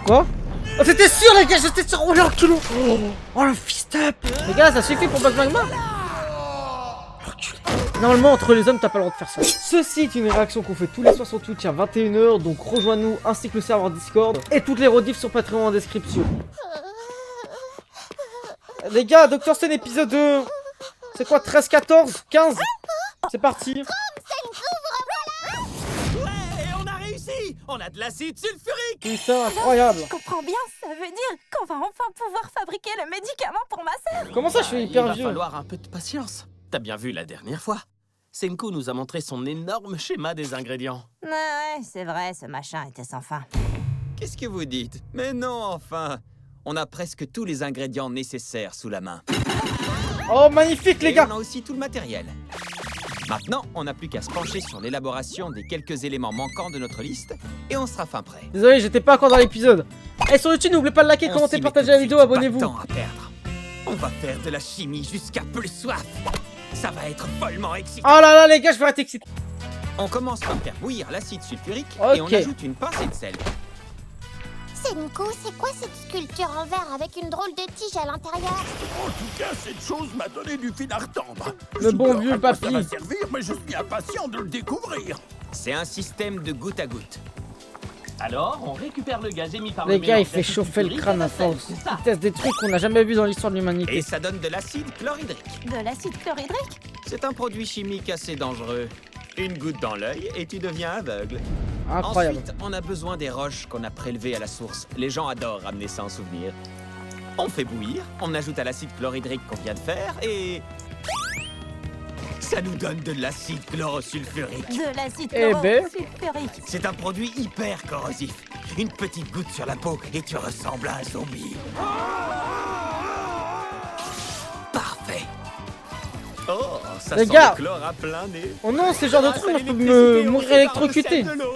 Quoi? Oh, c'était sûr les gars, j'étais sûr. Oh l'enculé. Oh le fist up. Les gars, ça suffit pour Bug Magma. Normalement, entre les hommes, t'as pas le droit de faire ça. Ceci est une réaction qu'on fait tous les soirs sur Twitch à 21 h, donc rejoins-nous ainsi que le serveur Discord. Et toutes les rediffs sur Patreon en description. Les gars, Dr Stone épisode 2. C'est quoi, 13, 14, 15? C'est parti. On a de l'acide sulfurique. Putain, incroyable. Je comprends bien, ça veut dire qu'on va enfin pouvoir fabriquer le médicament pour ma sœur. Comment ça, je suis hyper Il vieux? va falloir un peu de patience. T'as bien vu la dernière fois. Senku nous a montré son énorme schéma des ingrédients. Ouais, c'est vrai, ce machin était sans fin. Qu'est-ce que vous dites? Mais non, enfin. On a presque tous les ingrédients nécessaires sous la main. Oh, magnifique, les Et gars. on a aussi tout le matériel. Maintenant, on n'a plus qu'à se pencher sur l'élaboration des quelques éléments manquants de notre liste et on sera fin prêt. Désolé, j'étais pas encore dans l'épisode. Et sur YouTube, n'oubliez pas de liker, On commenter, s'y met partager tout la de vidéo, suite, pas de abonnez-vous. temps à perdre. On va faire de la chimie jusqu'à plus soif. Ça va être follement excitant. Oh là là, les gars, je vais être excité. On commence par faire bouillir l'acide sulfurique et on Ok. ajoute une pincée de sel. Senko, c'est quoi cette sculpture en verre avec une drôle de tige à l'intérieur? En tout cas, cette chose m'a donné du fil à retordre. Le bon vieux à quoi papy. ça va servir, mais je suis impatient de le découvrir. C'est un système de goutte à goutte. Alors, on récupère le gaz émis par Les le gars, il mélange fait d'acide chauffer le sulfurique crâne et à de sel, force. c'est ça. Il teste des trucs qu'on n'a jamais vu dans l'histoire de l'humanité. Et ça donne de l'acide chlorhydrique. De l'acide chlorhydrique? C'est un produit chimique assez dangereux. Une goutte dans l'œil et tu deviens aveugle. Incroyable. Ensuite, on a besoin des roches qu'on a prélevées à la source. Les gens adorent ramener ça en souvenir. On fait bouillir, on ajoute à l'acide chlorhydrique qu'on vient de faire et... ça nous donne de l'acide chlorosulfurique. De l'acide Eh ben. chlorhydrique. C'est un produit hyper corrosif. Une petite goutte sur la peau et tu ressembles à un zombie. Parfait. Oh, ça Les sent gars. le chlore à plein nez. Oh non, c'est le genre de truc, Grâce moi à je peux l'électricité, me on mourir sépare le électrocuté. sel de l'eau.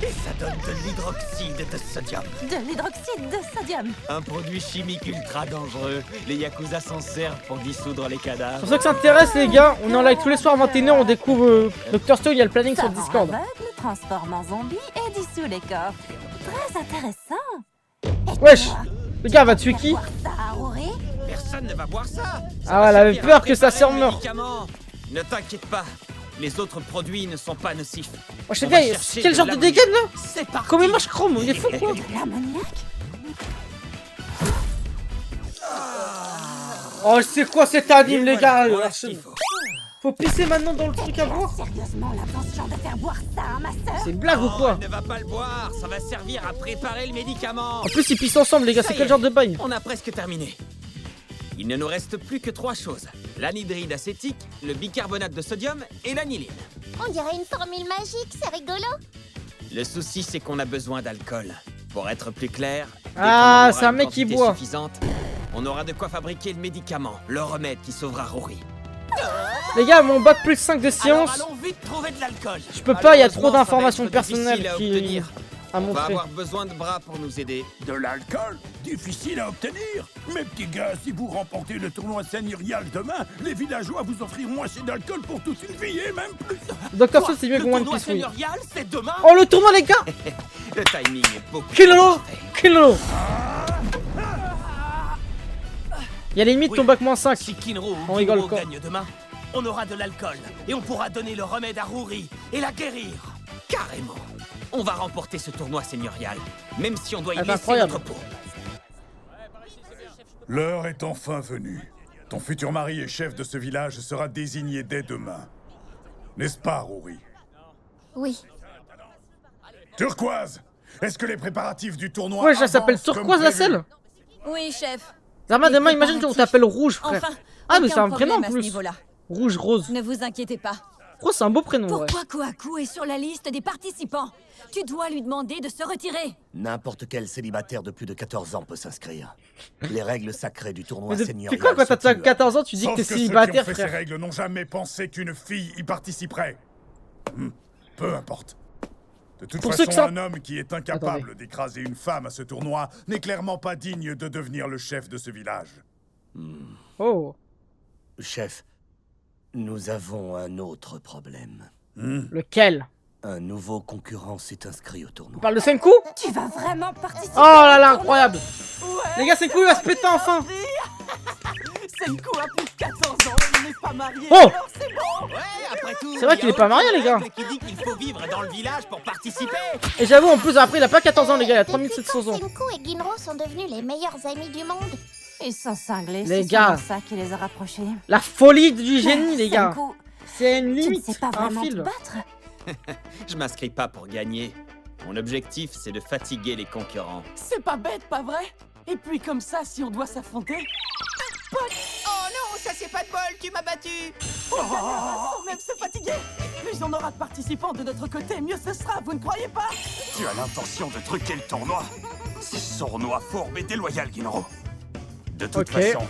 Et ça donne de l'hydroxyde de sodium. De l'hydroxyde de sodium. Un produit chimique ultra dangereux. Les Yakuza s'en servent pour dissoudre les cadavres. Pour ceux que ça intéresse, les gars, on est en live tous les soirs à 21 h, on découvre Dr Stone, il y a le planning Ça sur rend Discord. aveugle, transforme en zombie et dissout les corps. Très intéressant. Et Wesh, toi, le gars va tuer faire qui? boire ça à Rory? Personne ne va boire ça. Ah, va elle avait servir peur à que sa préparer sœur le meure. médicament. Ne t'inquiète pas. Les autres produits ne sont pas nocifs. Oh, je sais On pas, va chercher quel de genre de l'ammoniac. dégâts là? C'est parti. Comme il marche Chrome, il est fou quoi? De l'ammoniac? Oh, c'est quoi cet anime, les gars? Voilà ce qu'il faut. Faut pisser maintenant dans le truc à boire? Sérieusement l'intention de faire boire ça à ma sœur? C'est une blague ou Oh, quoi? ne va pas le boire. Ça va servir à préparer le médicament. En plus, ils pissent ensemble, les gars, Ça c'est y quel est. genre de bail? On a presque terminé. Il ne nous reste plus que 3 choses. L'anhydride acétique, le bicarbonate de sodium et l'aniline. On dirait une formule magique, c'est rigolo. Le souci, c'est qu'on a besoin d'alcool. Pour être plus clair, dès qu'on Ah, en aura c'est un une mec qui quantité boit. suffisante, on aura de quoi fabriquer le médicament, le remède qui sauvera Rory. Les gars, mon bac plus 5 de Alors science, allons vite trouver de l'alcool. je peux pas, il y a trop Malheureusement, d'informations ça va être personnelles difficile à qui... obtenir. à On va montrer. avoir besoin de bras pour nous aider. De l'alcool? Difficile à obtenir. Mes petits gars, si vous remportez le tournoi seigneurial demain, les villageois vous offriront assez d'alcool pour toute une vie et même plus. Dr Stone, c'est mieux Le que One tournoi Piece, oui. seigneurial, c'est demain. Oh, le tournoi, les gars! Le timing est beaucoup Kill-le! trop parfait. Kill-le! Il y a les limites, Oui. ton bac moins 5. Si Kinro On ou rigole Kinro quoi. gagne demain, on aura de l'alcool et on pourra donner le remède à Rory et la guérir. Carrément. On va remporter ce tournoi seigneurial, même si on doit y Ah, laisser incroyable. notre peau. L'heure est enfin venue. Ton futur mari et chef de ce village sera désigné dès demain. N'est-ce pas, Rory? Oui. Turquoise, est-ce que les préparatifs du tournoi Ouais, ça s'appelle avancent comme Turquoise la prévu? selle. Oui, chef. Zama, Les demain, imagine qu'on préparatifs. t'appelle Rouge, frère. Enfin, Ah, mais aucun c'est un prénom en problème à ce plus. niveau-là. Rouge, Rose. Ne vous inquiétez pas. Rose, c'est un beau prénom, ouais. Pourquoi Kohaku est sur la liste des participants? Tu dois lui demander de se retirer. N'importe quel célibataire de plus de 14 ans peut s'inscrire. Les règles sacrées du tournoi Mais seigneurial. c'est quoi quand t'as sont 14 ans, tu dis Sauf que t'es que ceux qui ont célibataire, fait ces frère? règles n'ont jamais pensé qu'une fille y participerait. Peu importe. De toute Pour ceux façon, que ça- un homme qui est incapable d'écraser une femme à ce tournoi n'est clairement pas digne de devenir le chef de ce village. Oh, Chef, nous avons un autre problème. lequel? Un nouveau concurrent s'est inscrit au On tournoi. parle de Senku? Tu vas vraiment participer? Oh là là, incroyable! Ouais, Les gars, Senku il va se péter enfin! Senku a plus de 14 ans, il n'est pas marié. Oh! Alors c'est bon. Ouais, après tout. C'est vrai qu'il est pas marié, les gars. Qui dit qu'il faut vivre dans le village pour participer. Et j'avoue, en plus, après, il a pas 14 ans, les gars, il a Depuis 3700 quand ans. Senku et Ginro sont devenus les meilleurs amis du monde. Ils sont cinglés, Les c'est gars. sûrement ça qui les a rapprochés. La folie du génie, les gars! Senku, C'est une tu ne limite, sais pas un vraiment te fil. battre? Je m'inscris pas pour gagner. Mon objectif, c'est de fatiguer les concurrents. C'est pas bête, pas vrai? Et puis comme ça, si on doit s'affronter... Oh non, ça c'est pas de bol, tu m'as battu. Sans même se fatiguer. Plus on aura de participants de notre côté, mieux ce sera, vous ne croyez pas? Tu as l'intention de truquer le tournoi? C'est sournois, fourbe et déloyal, Ginro. De toute Ok. façon,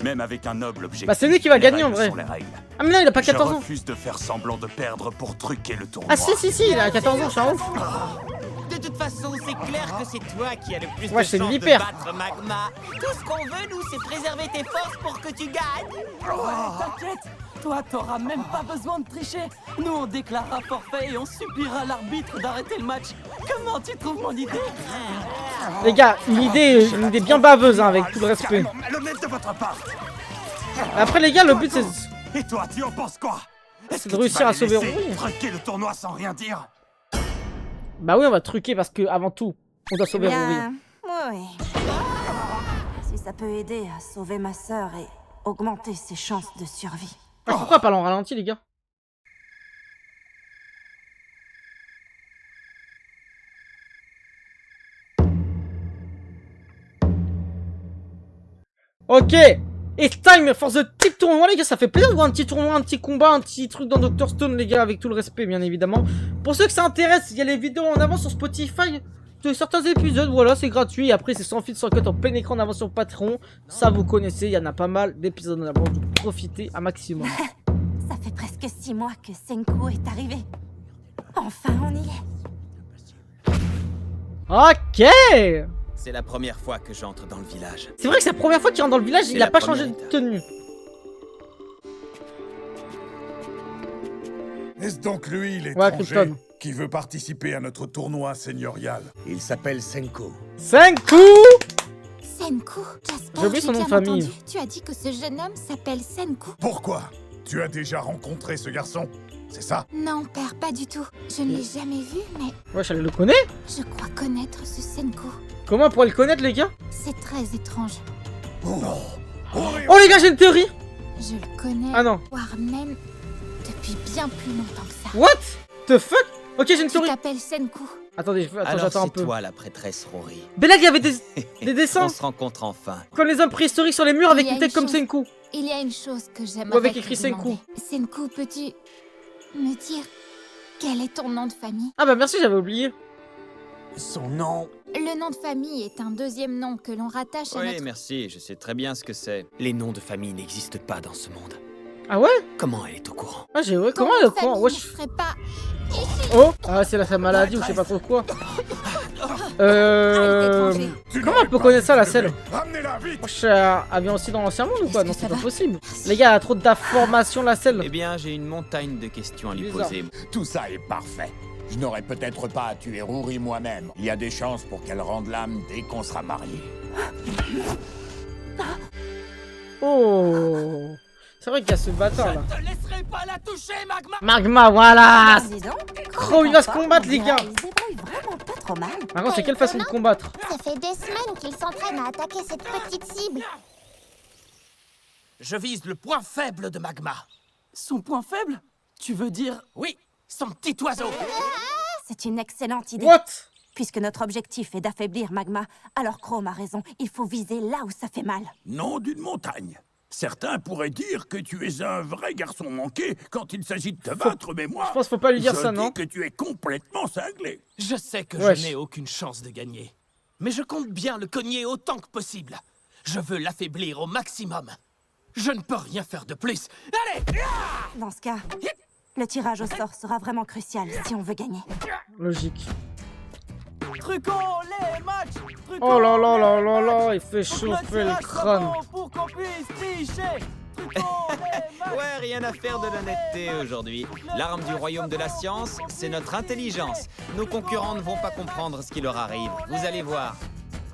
même avec un noble objectif, Bah, c'est lui qui va les gagner, en règles vrai. sont les règles. Ah, mais non, il a pas 14 Je ans! refuse de faire semblant de perdre pour truquer le tournoi. Ah, si, il a 14 ans, je suis un ouf! De toute façon, c'est clair que c'est toi qui as le plus Ouais, de c'est une chance de vipère. battre Magma. Tout ce qu'on veut, nous, c'est préserver tes forces pour que tu gagnes. Ouais, t'inquiète. Toi, t'auras même pas besoin de tricher. Nous, on déclarera forfait et on suppliera l'arbitre d'arrêter le match. Comment tu trouves mon idée? Les gars, une idée bien baveuse, hein, avec tout le respect. Vraiment malhonnête de votre part. Après, les gars, le but, c'est... Et toi, tu en penses quoi? Est-ce C'est que de tu réussir vas à les sauver laisser Rory. truquer le tournoi sans rien dire? Bah oui, on va truquer parce que, avant tout, on doit sauver Rory. Bien, oui. Si ça peut aider à sauver ma sœur et augmenter ses chances de survie. Ah, pourquoi pas en ralenti, les gars? Ok, it's time for the petit tournoi, les gars. Ça fait plaisir de voir un petit tournoi, un petit combat, un petit truc dans Dr Stone, les gars, avec tout le respect, bien évidemment. Pour ceux que ça intéresse, il y a les vidéos en avant sur Spotify de certains épisodes, voilà, c'est gratuit. Après, c'est sans fil, sans cut, en plein écran en avant sur Patreon. Ça, vous connaissez, il y en a pas mal d'épisodes en avant, donc profitez un maximum. Ça fait presque 6 mois que Senku est arrivé. Enfin, on y est. Ok. C'est la première fois que j'entre dans le village. C'est vrai que c'est la première fois qu'il rentre dans le village, C'est il a la pas première changé de étape. tenue. Est-ce donc lui, Ouais, l'étranger, Krypton. qui veut participer à notre tournoi seigneurial? Il s'appelle Senku. Senku. Senku, J'ai j'espère oublié que son j'ai nom de bien famille. entendu. Tu as dit que ce jeune homme s'appelle Senku. Pourquoi? Tu as déjà rencontré ce garçon? C'est ça? Non, père, pas du tout. Je ne l'ai jamais vu, mais Ouais, je le connais. je crois connaître ce Senku. Comment on pourrait le connaître, les gars? C'est très étrange. Oh, Oh, les gars, j'ai une théorie. Je le connais, Ah non. voire même depuis bien plus longtemps que ça. What the fuck? Ok, j'ai une Tu théorie. t'appelles Senku. Attendez, Alors j'attends un c'est peu. toi la prêtresse Rory. Mais là, il y avait des dessins. On se rencontre enfin. Comme les hommes préhistoriques sur les murs avec Il y a une tête une comme chose. Senku. Il y a une chose que j'aimerais Ou avec te écrit demander. Senku. Senku, peux-tu me dire quel est ton nom de famille? Ah bah merci, j'avais oublié. Son nom... Le nom de famille est un deuxième nom que l'on rattache à Oui, notre... merci, je sais très bien ce que c'est. Les noms de famille n'existent pas dans ce monde. Ah ouais? Comment elle est au courant? Ah j'ai ouais. Ton Comment nom elle de est au courant? famille Wesh. ne serait pas... Oh. Ah c'est sa maladie ou je sais pas trop quoi. étranger. Comment elle peut connaître ça, la selle? Ramenez-la vite! Wesh, elle vient aussi dans l'ancien monde ou quoi? Est-ce Non, que c'est ça pas va? possible. Les gars, elle a trop d'informations, la selle. Eh bien, j'ai une montagne de questions à lui Bizarre. poser. Tout ça est parfait. Je n'aurais peut-être pas à tuer Rory moi-même. Il y a des chances pour qu'elle rende l'âme dès qu'on sera mariés. Oh. C'est vrai qu'il y a ce bâtard là. Je te laisserai pas la toucher, Magma. Magma, voilà. Dis donc. Oh, il va se combattre, les gars. Il se débrouille vraiment pas trop mal. Par contre, c'est quelle façon de combattre? Ça fait des semaines qu'il s'entraîne à attaquer cette petite cible. Je vise le point faible de Magma. Son point faible? Tu veux dire... Oui, son petit oiseau. C'est une excellente idée. What? Puisque notre objectif est d'affaiblir Magma, alors Chrome a raison. Il faut viser là où ça fait mal. Nom d'une montagne. Certains pourraient dire que tu es un vrai garçon manqué quand il s'agit de te battre, mais moi... Je pense qu'il faut pas lui dire je ça, dis non? que tu es complètement cinglé. Je sais que Wesh. je n'ai aucune chance de gagner. Mais je compte bien le cogner autant que possible. Je veux l'affaiblir au maximum. Je ne peux rien faire de plus. Allez! Dans ce cas, le tirage au sort sera vraiment crucial si on veut gagner. Logique. Trucons les matchs! Trucons Oh là là là les là matchs là, il fait Faut que chauffer le tirage soit crâne. bon pour qu'on puisse tricher! Ouais, rien à faire de l'honnêteté aujourd'hui. L'arme du royaume de la science, c'est notre intelligence. Nos concurrents ne vont pas comprendre ce qui leur arrive. Vous allez voir.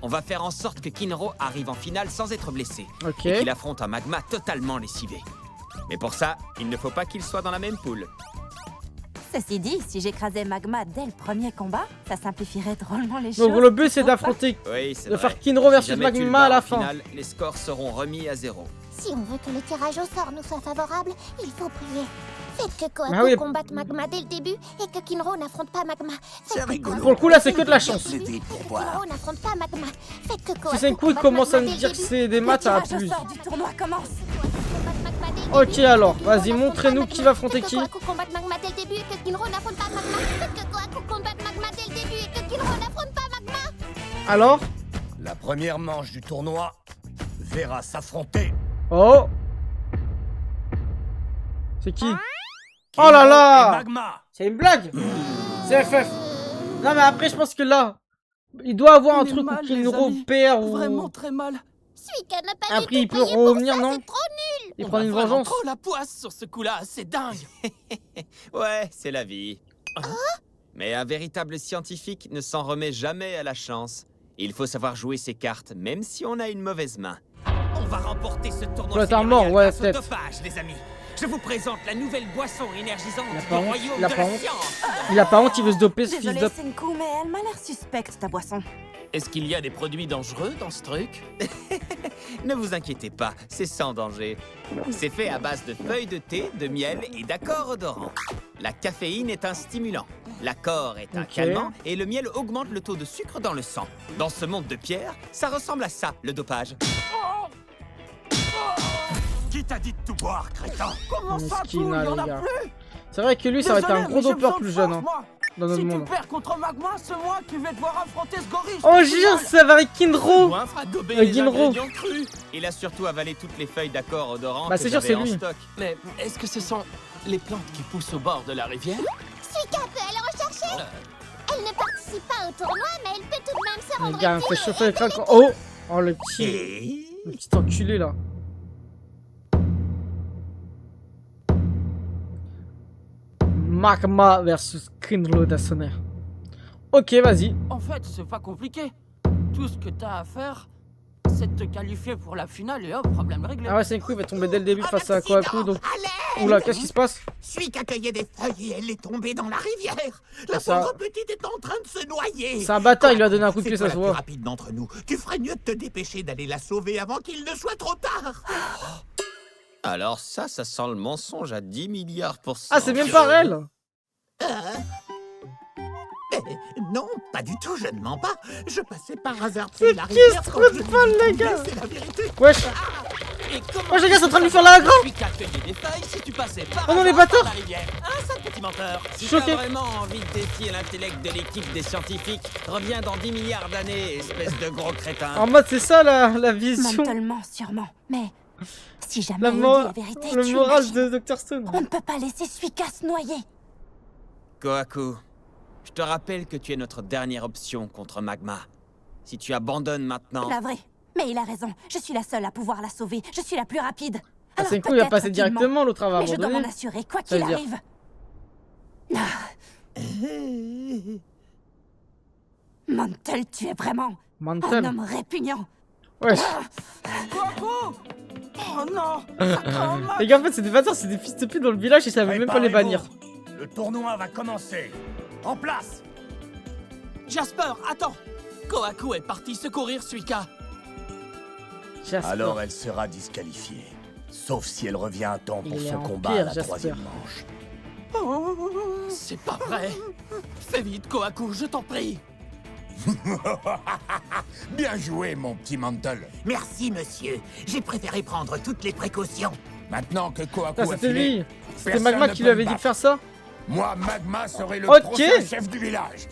On va faire en sorte que Kinro arrive en finale sans être blessé. Ok. Et qu'il affronte un Magma totalement lessivé. Mais pour ça, il ne faut pas qu'il soit dans la même poule. Ceci dit, si j'écrasais Magma dès le premier combat, ça simplifierait drôlement les choses. Donc le but c'est d'affronter, Oui, c'est de vrai. faire Kinro versus Si jamais tu le Magma à bats la en fin. finale, les scores seront remis à 0. Si on veut que le tirage au sort nous soit favorable, il faut prier. Faites que Kohaku Ah oui. combatte Magma dès le début et que Kinro n'affronte pas Magma. C'est rigolo. Pour le coup là c'est que de la chance. Plaider pour Que voir. Kinro n'affronte pas Magma. Faites que Kohaku Si Senku il combatte commence à Magma me dès dire le que début. c'est des Le maths, ça va tirage au plus. sort du tournoi commence. Combatte Magma dès le Ok début. alors, Que Kinro vas-y n'affronte montrez-nous pas qui Magma. va affronter Faites qui. que Kohaku combatte Magma dès le début et que Kinro n'affronte pas Magma. Faites que Kohaku combatte Magma dès le début et que Kinro n'affronte pas Magma. Alors? La première manche du tournoi verra s'affronter. Oh! C'est qui? Oh Kinro là et là! Magma. C'est une blague! C'est FF! Non mais après je pense que là, il doit avoir un On est truc où mal, les Kinro amis. perd Vraiment ou... très mal. Suika n'a pas Après du il tout peut payé pour revenir ça, non? c'est trop nul. Il On prend a une vraiment vengeance? trop la poisse sur ce coup-là, c'est dingue. Ouais, c'est la vie. Mais un véritable scientifique ne s'en remet jamais à la chance. Il faut savoir jouer ses cartes, même si on a une mauvaise main. On va remporter ce tournoi. Toi, t'es un seigneurial mort, ouais, grâce au peut-être. dopage, les amis. Je vous présente la nouvelle boisson énergisante Il a du pas honte, royaume il a de pas la honte. science. Il a pas honte, il veut se doper ce fils Désolée de... Senku, mais elle m'a l'air suspecte ta boisson. Est-ce qu'il y a des produits dangereux dans ce truc? Ne vous inquiétez pas, c'est sans danger. C'est fait à base de feuilles de thé, de miel et d'accords odorants. La caféine est un stimulant, l'accord est un Ok. calmant et le miel augmente le taux de sucre dans le sang. Dans ce monde de pierre, ça ressemble à ça, le dopage. Qui t'a dit de tout boire, crétin? Comment ça, Mesquin, tout? Il y en les a gars. plus? C'est vrai que lui ça va être un Désolé, gros mais j'ai dopeur besoin plus de jeune force, hein, moi. dans notre Si monde. tu perds contre Magma, c'est moi qui vais devoir affronter ce gorille. Oh jure, ça va avec Kinro! Moi, fera gober Le les Ginro. ingrédients crus. Il a surtout avalé toutes les feuilles d'accord odorants Bah, que c'est sûr, j'avais c'est en lui. stock. Mais est-ce que ce sont les plantes qui poussent au bord de la rivière? Suika peut aller rechercher. Elle ne participe pas au tournoi, mais elle peut tout de même se Le rendre gars me fait utile. chauffer le crâne quand... Oh! Oh le petit... Et... Le petit enculé là. Magma versus Kinro d'Assoner. Ok, vas-y. En fait, c'est pas compliqué. Tout ce que t'as à faire, c'est de te qualifier pour la finale et hop, problème réglé. Ah ouais, c'est cool, il va tomber dès le début face à Kohaku, donc... Allez! Oula, qu'est-ce qui se passe? Celui qui cueillait des feuilles et elle est tombée dans la rivière. La Ça- pauvre petite est en train de se noyer. C'est un bâtard, il lui a donné un coup de C'est pied, toi ça se la plus voit. rapide d'entre nous. Tu ferais mieux de te dépêcher d'aller la sauver avant qu'il ne soit trop tard. Alors ça sent le mensonge à 10 milliards %. Ah, c'est même pas elle! Non, pas du tout, je ne mens pas. Je passais par hasard C'est près de la qui rivière ce quand je trou de l'ai balle, les vue gars? tomber, c'est la vérité. Wesh! Et comment Wesh les gars, c'est en train de lui faire la grande! Celui qui a cueilli des feuilles si tu passais par Oh non, les hasard bâtards! par la rivière. Un sale petit menteur. Si Choqué. t'as vraiment envie de défier l'intellect de l'équipe des scientifiques, reviens dans 10 milliards d'années, espèce de gros crétin. En mode, c'est ça la vision, Mentalement, sûrement. Mais si jamais la elle dit mo- la vérité, le tu moral imagines. de Dr Stone. On ne peut pas laisser Suika se noyer. Kohaku, je te rappelle que tu es notre dernière option contre Magma. Si tu abandonnes maintenant... La vraie. Mais il a raison. Je suis la seule à pouvoir la sauver. Je suis la plus rapide. Ah, Alors c'est cool, il va peut-être passer qu'il ment. directement, l'autre va Mais je dois m'en abandonner. assurer, quoi Ça qu'il veut dire. arrive. Mantle, tu es vraiment un Mantel. homme répugnant. Wesh. Kohaku! Oh non, ça craint mal. Les gars, en fait, c'est des bâtards, c'est des fils de pute dans le village et ça veut même pas les bannir. Le tournoi va commencer. En place. Jasper, attends. Kohaku est parti secourir Suika. Jasper. Alors elle sera disqualifiée. Sauf si elle revient à temps pour Il est son en combat pire, à la Jasper. troisième manche. C'est pas vrai. Fais vite, Kohaku, je t'en prie. Bien joué, mon petit Mantle. Merci, monsieur. J'ai préféré prendre toutes les précautions. Maintenant que Kohaku Putain, a c'était filé, lui. C'était personne Magma ne qui peut lui avait me dit de battre. faire ça. Moi, Magma serai le Ok. prochain chef du village.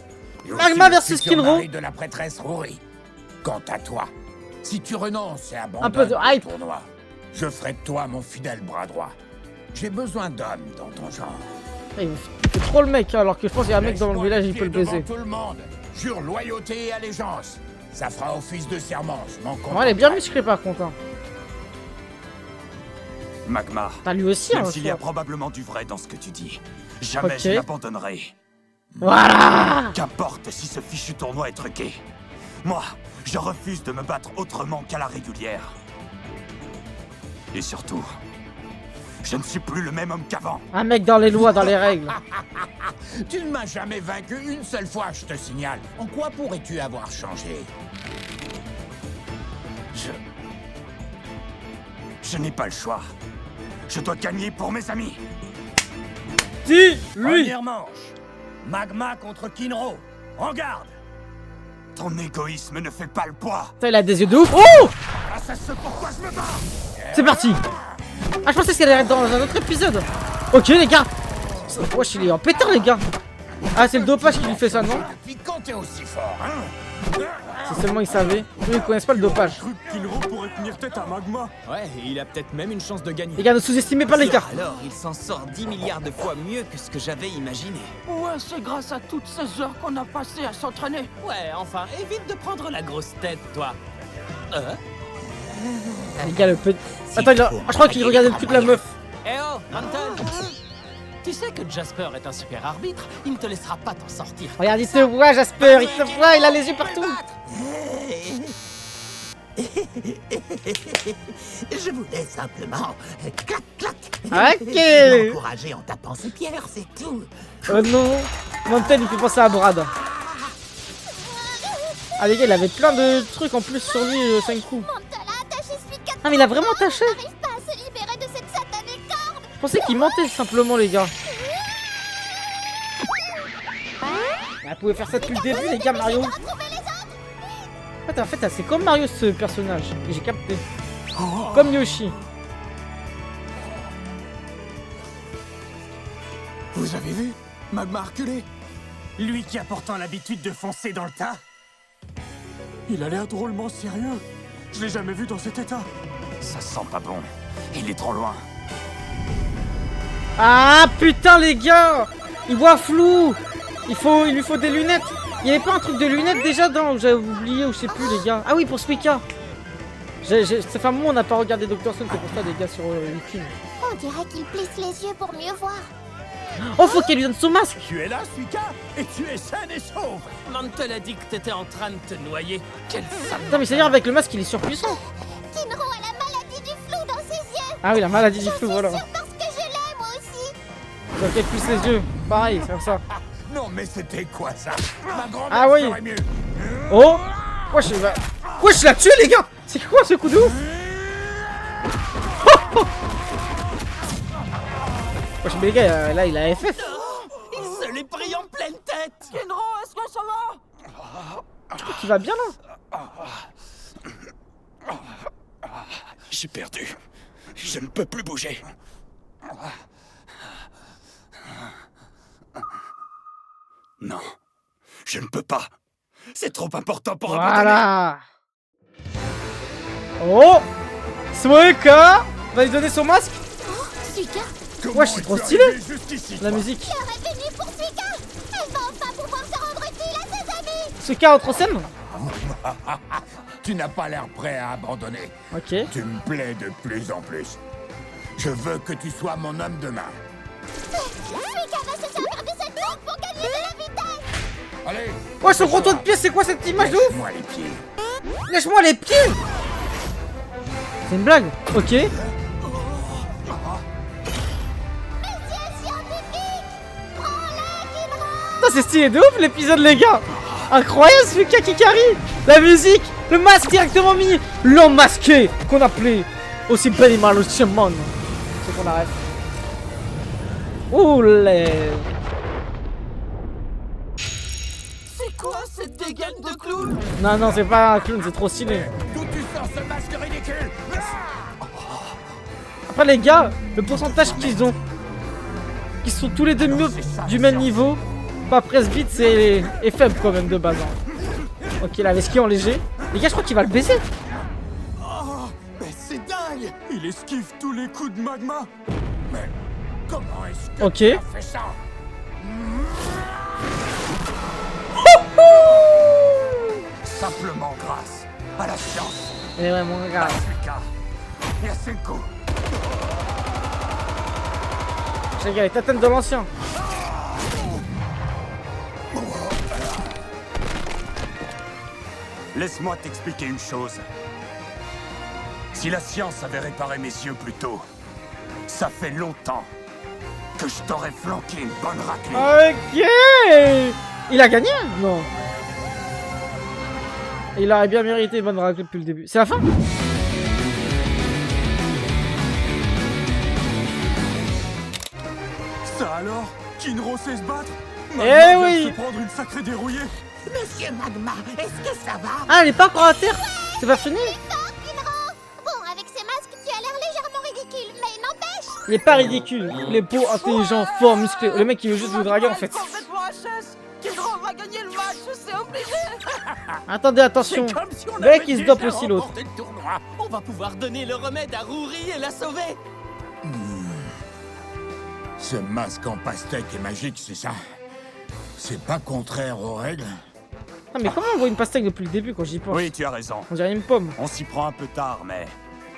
Et aussi Magma le versus futur Kinro. mari de la prêtresse Rory. Quant à toi, si tu renonces et abandonnes Un peu de le hype. tournoi, je ferai de toi mon fidèle bras droit. J'ai besoin d'hommes dans ton genre. Ah, il fait trop le mec, hein, alors que je pense qu'il y a un mec dans le Laisse-moi village, les il peut le pieds devant baiser. tout le monde. Jure loyauté et allégeance. Ça fera office de serment, je m'en Ouais, elle est bien contenterai. musclée par contre. Hein. Magma, T'as lui aussi, hein, même je s'il y a crois. probablement du vrai dans ce que tu dis, jamais Ok. je n'abandonnerai. Voilà. Qu'importe si ce fichu tournoi est truqué. Moi, je refuse de me battre autrement qu'à la régulière. Et surtout, je ne suis plus le même homme qu'avant. Un mec dans les lois, dans les règles. Tu ne m'as jamais vaincu une seule fois, je te signale. En quoi pourrais-tu avoir changé? Je n'ai pas le choix. Je dois gagner pour mes amis. Dis, lui. Première manche. Magma contre Kinro. En garde. Ton égoïsme ne fait pas le poids. Putain, il a des yeux de ouf. Oh, Ah, c'est ce pourquoi je me bats. c'est parti. Ah, je pensais qu'elle allait être dans un autre épisode. Ok, les gars. Wesh, il est en pétard, les gars. Ah, c'est le dopage qui lui fait ça, non? Depuis quand t'es aussi fort, hein? Si seulement ils savaient. Eux, ils connaissent pas le dopage. Kinro pourrait tenir tête à Magma. Ouais, et il a peut-être même une chance de gagner. Les gars, ne sous-estimez pas les gars. Alors, il s'en sort 10 milliards de fois mieux que ce que j'avais imaginé. Ouais, c'est grâce à toutes ces heures qu'on a passées à s'entraîner. Ouais, enfin, évite de prendre la grosse tête, toi. Les gars, le petit. Attends, je crois qu'il regardait le cul de la meuf. Eh oh, Anton! Tu sais que Jasper est un super arbitre, il ne te laissera pas t'en sortir. Regarde, il te voit, Jasper, il te voit, il a les yeux partout. Je voulais simplement clac clac Ok. l'encourager en tapant ses pierres, c'est tout. Oh non, Mountain, il fait penser à Brad. Ah les gars, il avait plein de trucs en plus sur lui, 5 coups. Mantola a attaché Suika. Ah mais il a vraiment attaché. N'arrive pas à se libérer de cette satanée corde. Je pensais qu'il mentait simplement, les gars. Elle pouvait faire ça depuis le début, les gars, Mario. Retrouver les autres. En fait, c'est comme Mario ce personnage. J'ai capté. Comme Yoshi. Vous avez vu? Magma a reculé. Lui qui a pourtant l'habitude de foncer dans le tas. Il a l'air drôlement sérieux. Je l'ai jamais vu dans cet état. Ça sent pas bon. Il est trop loin. Ah putain, les gars, il voit flou. Il lui faut des lunettes. Il y avait pas un truc de lunettes déjà dans... J'avais oublié ou je sais plus, les gars. Ah oui, pour Suika. Ça fait un moment on n'a pas regardé Dr. Stone, c'est pour ça, les gars, sur YouTube. On dirait qu'il plisse les yeux pour mieux voir. Oh, faut qu'elle lui donne son masque. Tu es là, Suika, et tu es saine et sauve. Mantel a dit que t'étais en train de te noyer. Quel sale. Putain, mais c'est-à-dire avec le masque, il est surpuissant. Kinro a la maladie du flou dans ses yeux. Ah oui, la maladie du J'en flou, suis voilà. sûre parce que je l'ai, moi aussi. Donc elle plisse les yeux. Pareil, c'est comme ça. Non, mais c'était quoi ça? Ma grand-mère Ah oui. ferait mieux. Oh. Wesh, il va... Wesh, il l'a tué, les gars. C'est quoi ce coup de ouf? Wesh, mais les gars, là, il a FF. Il se l'est pris en pleine tête. Kenro, est-ce que ça va? Je crois qu'il va bien, là. J'ai perdu. Je ne peux plus bouger. Non, je ne peux pas. C'est trop important pour abandonner. Voilà. Oh. Suika va lui donner son masque. Suika, Wesh, c'est trop stylé. La musique. l'heure est venue pour Suika. Elle va enfin pouvoir se rendre utile à ses amis. Suika entre scène. Tu n'as pas l'air prêt à abandonner. Ok. Tu me plais de plus en plus. Je veux que tu sois mon homme de main. Suika va se servir de cette bombe pour gagner de la vitesse. Allez. Ouais, son gros toit de pied, c'est quoi cette image de ouf? Moi les pieds. Lâche-moi les pieds. C'est une blague. Ok. Messieurs scientifiques, prends-le, Kinro. Putain, c'est stylé de ouf l'épisode, les gars. Incroyable, Suika qui carry. La musique, le masque directement mis. L'homme masqué qu'on appelait aussi Benimal Shaman. C'est qu'on arrête. Ouh les... C'est quoi cette dégaine de clown? Non, non, c'est pas un clown, c'est trop stylé. D'où tu sors ce masque ridicule? Après les gars, le pourcentage qu'ils ont, qui sont tous les deux du même niveau, pas presbyte, est faible quand même de base. Hein. Ok, la vesquille en léger. Les gars, je crois qu'il va le baiser. Oh, mais c'est dingue. Il esquive tous les coups de Magma. Mais comment est-ce que Ok. tu as fait ça? Simplement grâce à la science. Il est vraiment grave. Suika et à Senko. les gars, les tatanes de l'ancien. Laisse-moi t'expliquer une chose. Si la science avait réparé mes yeux plus tôt, ça fait longtemps que je t'aurais flanqué une bonne raclée. Ok. Il a gagné? Non. Il aurait bien mérité une bonne raclée depuis le début. C'est la fin? Ça alors? Kinro sait se battre? Eh oui! Se prendre une sacrée dérouillée. Monsieur Magma, est-ce que ça va? Ah, elle est pas encore à terre? C'est pas fini? Bon, avec ces masques, tu as l'air légèrement ridicule, mais n'empêche. Il est pas ridicule. Il est beau, intelligent, fort, musclé. Le mec, il veut juste le dragon en fait. Kinro va gagner le match, c'est obligé. Attendez, attention. Comme si on Le mec, avait il se dope déjà aussi l'autre. remporté le tournoi. On va pouvoir donner le remède à Rouri et la sauver. Ce masque en pastèque est magique, c'est ça? C'est pas contraire aux règles? Ah, mais comment on voit une pastèque depuis le début quand j'y pense? Oui, tu as raison. On dirait une pomme. On s'y prend un peu tard, mais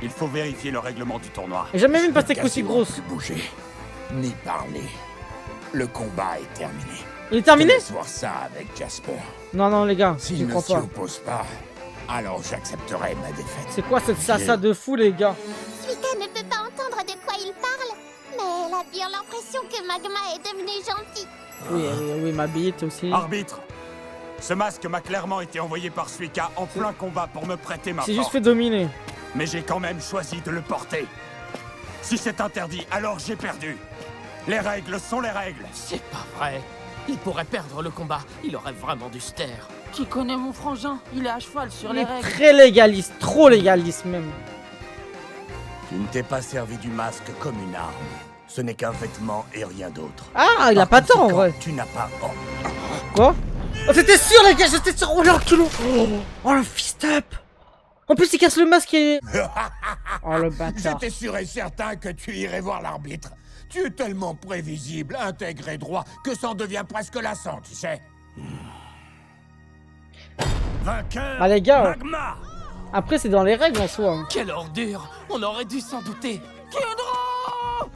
il faut vérifier le règlement du tournoi. J'ai jamais vu une pastèque aussi Quasiment grosse. plus bouger, ni parler. Le combat est terminé. Il est terminé? Je te laisse voir ça avec Jasper. Non, non, les gars, je S'il ne crois s'y pas. oppose pas, alors j'accepterai ma défaite. C'est quoi cette sassa de fou, les gars? Suika ne peut pas entendre de quoi il parle, mais elle a bien l'impression que Magma est devenu gentil. Oui, oui, oui, ma bite aussi. Arbitre, ce masque m'a clairement été envoyé par Suika en plein combat pour me prêter ma C'est juste force. fait dominer. Mais j'ai quand même choisi de le porter. Si c'est interdit, alors j'ai perdu. Les règles sont les règles. C'est pas vrai. Il pourrait perdre le combat. Il aurait vraiment dû se taire. Tu connais mon frangin, il est à cheval sur Il les est règles. très légaliste, trop légaliste même. Tu ne t'es pas servi du masque comme une arme. Ce n'est qu'un vêtement et rien d'autre. Ah, il a pas tort en vrai. Tu n'as pas... Oh. Quoi? Oh, c'était sûr, les gars, j'étais sûr. Oh, l'enculé. Oh, le fist up. En plus, il casse le masque et... Oh, le bâtard. J'étais sûr et certain que tu irais voir l'arbitre. Tu es tellement prévisible, intègre et droit, que ça en devient presque lassant, tu sais. Vainqueur, Ah, les gars. Magma. Après, c'est dans les règles en soi. Quelle ordure. On aurait dû s'en douter. Kinro!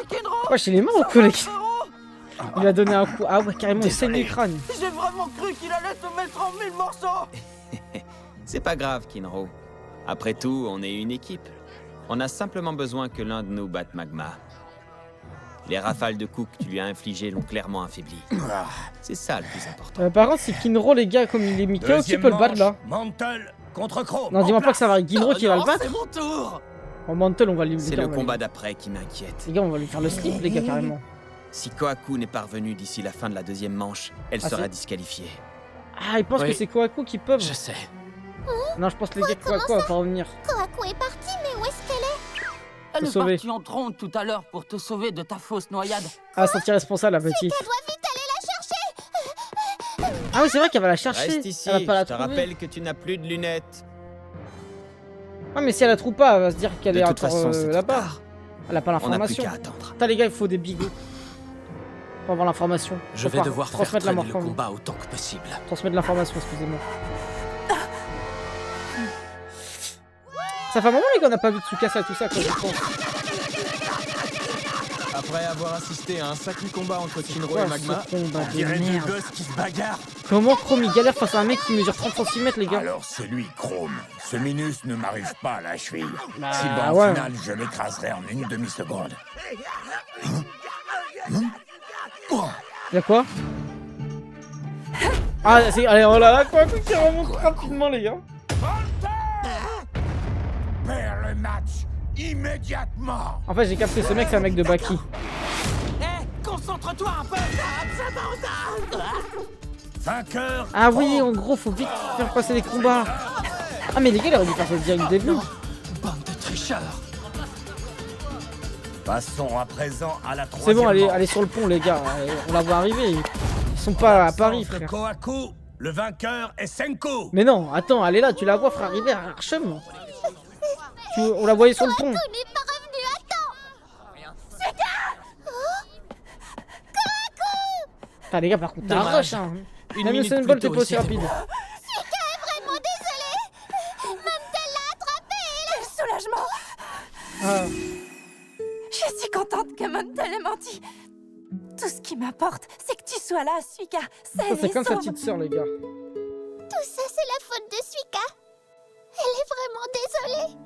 Kinro! Wesh, il est mort ou quoi, les gars? Frérot, Il a donné un coup. Ah ouais, carrément, il saigne du crâne. J'ai vraiment cru qu'il allait te mettre en 1000 morceaux. C'est pas grave, Kinro. Après tout, on est une équipe. On a simplement besoin que l'un de nous batte Magma. Les rafales de coups que tu lui as infligées l'ont clairement affaibli. C'est ça le plus important. Par contre, c'est Kinro, les gars, comme il est Mika, qui peut le battre là? Mantle contre Chrome. Non, dis-moi pas que ça va être Kinro qui va le non, battre. c'est mon tour. En Mantle, on va lui. C'est les gars, le on va combat lui- d'après qui m'inquiète. Les gars, on va lui faire le slip, les gars, carrément. Si Kohaku n'est pas revenu d'ici la fin de la deuxième manche, elle Ah, sera c'est- disqualifiée. Ah, ils pensent Oui. que c'est Kohaku qui peuvent. Je sais. Non, je pense que les gars, Kohaku va pas revenir. Kohaku est partie, mais où est-ce qu'elle est? Elle Te est sauver. partie en trompe tout à l'heure pour te sauver de ta fausse noyade. Ah, sentir responsable, la petite. Elle doit vite aller la chercher. Ah oui, c'est vrai qu'elle va la chercher. Reste ici, Elle va pas la je te trouver. rappelle que tu n'as plus de lunettes. Ah, mais si elle la trouve pas, elle va se dire qu'elle De est toute encore façon, c'est trop là-bas. tard. Elle a pas On n'a plus l'information. qu'à attendre. Putain, les gars, il faut des bigots. Pour avoir l'information. Je Faut vais pas devoir faire transmettre traîner le l'information. combat autant que possible. Transmettre l'information, excusez-moi. Ça fait un moment, les gars, on n'a pas vu Tsukasa et tout ça, quoi, je pense. Après avoir assisté à un sacré combat entre Kinro Quoi, et Magma, ce combat On de dirait deux merde. gosses qui se bagarrent. Comment Chrome il galère face à un mec qui mesure 30 cm, les gars? Alors c'est lui, Chrome. Ce minus ne m'arrive pas à la cheville. Bah, Si dans ouais. le final, je l'écraserai en une demi-seconde. Y'a quoi? Ah, c'est. Allez, oh là là, quoi, qui remonte rapidement, les gars. Perds le match immédiatement. En fait, j'ai capté, ce mec, c'est un mec de Baki. Hé, concentre-toi un peu. Vainqueur. Ah oui, en gros, faut vite faire passer les combats. Ah, mais les gars, il aurait dû faire ça direct du début. Bande de tricheurs. Passons à présent à la C'est troisième bon, allez, manche. allez sur le pont, les gars. On la voit arriver. Ils sont pas à Paris, Le frère. Kohaku, le vainqueur est Senko. Mais non, attends, elle est là, tu la vois, frère, arriver à Archem. On la voyait sur le pont. Kohaku n'est pas revenu à temps. Putain, les gars, par contre, t'as un Dommage. rush, hein. Une Même minute Usain plus Bolt tôt, est pas aussi et c'était rapide. bon. Suika est vraiment désolée. Mantel l'a attrapé. Quel soulagement. Ah. Je suis contente que Mantel ait menti. Tout ce qui m'importe, c'est que tu sois là, Suika. Ça, c'est comme sa petite sœur, les gars. Tout ça, c'est la faute de Suika. Elle est vraiment désolée.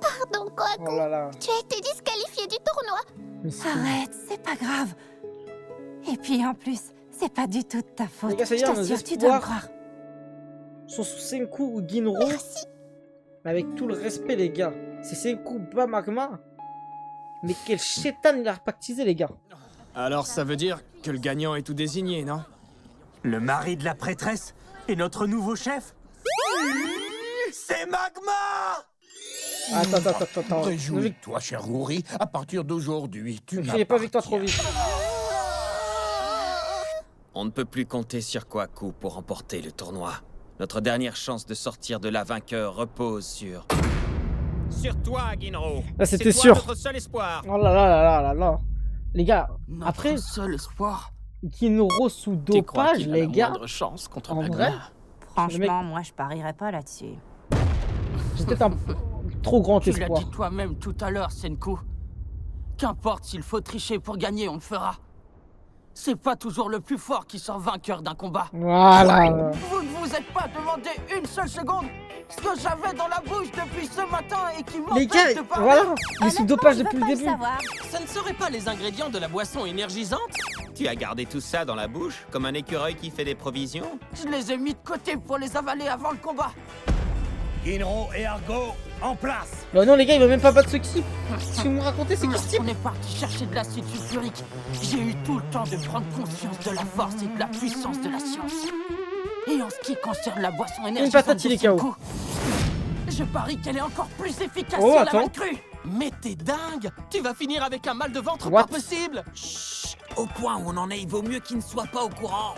Pardon, Kohaku. Oh là là. Tu as été disqualifié du tournoi. Arrête, c'est pas grave. Et puis en plus, c'est pas du tout de ta faute. Les gars, ça y est, Je nos t'assure, tu dois me espoirs croire. sont sous Senku ou Ginro. Merci. Mais avec tout le respect, les gars. C'est Senku, pas Magma. Mais quel chétan il a repactisé, les gars. Alors ça veut dire que le gagnant est tout désigné, non? Le mari de la prêtresse est notre nouveau chef? C'est Magma! Attends. Réjouis-toi, cher Rory. À partir d'aujourd'hui, tu Ne n'as criez pas victoire trop vite. On ne peut plus compter sur Kohaku pour remporter le tournoi. Notre dernière chance de sortir de là vainqueur repose sur toi, Ginro. Là, c'était C'est toi sûr. notre seul espoir. Oh là là là là là là. Les gars, Notre après, seul espoir. Ginro sous Tu crois dopage, qu'il a les la gars. moindre chance contre En Magma? vrai, Franchement, moi, je parierais pas là-dessus. c'est peut-être un trop grand Tu l'as espoir. dit toi-même tout à l'heure, Senku. Qu'importe s'il faut tricher pour gagner, on le fera. C'est pas toujours le plus fort qui sort vainqueur d'un combat. Voilà. Vous ne vous êtes pas demandé une seule seconde ce que j'avais dans la bouche depuis ce matin et qui Les m'empêche gars, de parler. voilà. Il est sous Honnêtement, dopage je veux depuis pas le le début. savoir. Ça ne serait pas les ingrédients de la boisson énergisante? Tu as gardé tout ça dans la bouche, comme un écureuil qui fait des provisions? Je les ai mis de côté pour les avaler avant le combat. Ginro et Argo, en place! Bah non, les gars, il va même pas battre ce type. Ce que vous me racontez, c'est qui ce type? On est parti chercher de l'acide sulfurique. J'ai eu tout le temps de prendre conscience de la force et de la puissance de la science. Et en ce qui concerne la boisson énergisante patate, il de est KO. Senku, je parie qu'elle est encore plus efficace Oh, sur la attends. main crue. Mais t'es dingue! Tu vas finir avec un mal de ventre What? pas possible! Chut, au point où on en est, il vaut mieux qu'il ne soit pas au courant.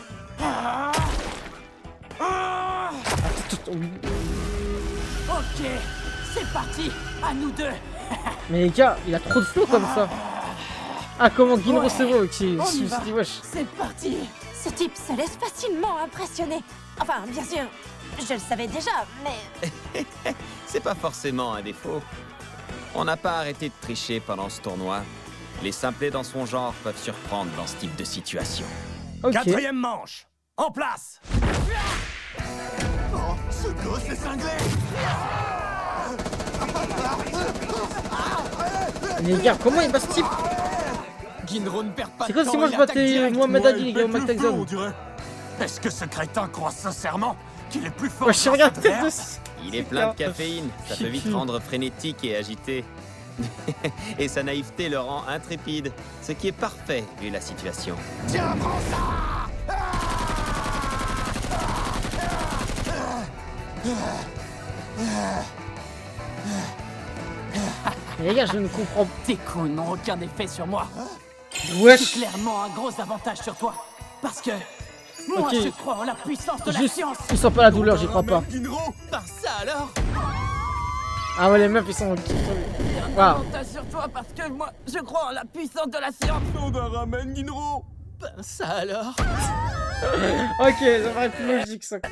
Ok, c'est parti, à nous deux. Mais les gars, il a trop de flow comme ça. Ah, comment Ginro Ouais, c'est beau, qui on y je me va. suis dit, wesh. C'est parti. Ce type se laisse facilement impressionner. Enfin, bien sûr, je le savais déjà, mais... C'est pas forcément un défaut. On n'a pas arrêté de tricher pendant ce tournoi. Les simplets dans son genre peuvent surprendre dans ce type de situation. Ok. Quatrième manche, en place! Oh, ce gosse est cinglé! Les gars, comment il bat ce type? Ginro ne perd pas C'est de comme temps si moi et je attaque battais direct. Mohamed Ali, les gars, au Plus Mac flou, on Tyson. dirait. Est-ce que ce crétin croit sincèrement qu'il est plus fort Wesh, que regarde cette tête merde? de... Il est plein de caféine, ça peut vite rendre frénétique et agité. Et sa naïveté le rend intrépide, ce qui est parfait vu la situation. Tiens, prends ça! Mais les gars, je ne comprends pas. Tes coups n'ont aucun effet sur moi. C'est Wesh. clairement un gros avantage sur toi. Parce que moi, Ok. je crois en la puissance de la Juste, science. il sent pas la douleur, j'y crois pas. Ginro! Ben ça alors! Ah ouais, les meufs, ils sont... Un Waouh. avantage sur toi parce que moi, je crois en la puissance de la science. On a ramène Ginro! Ben ça alors! Ok, ça paraît plus logique, ça, quoi.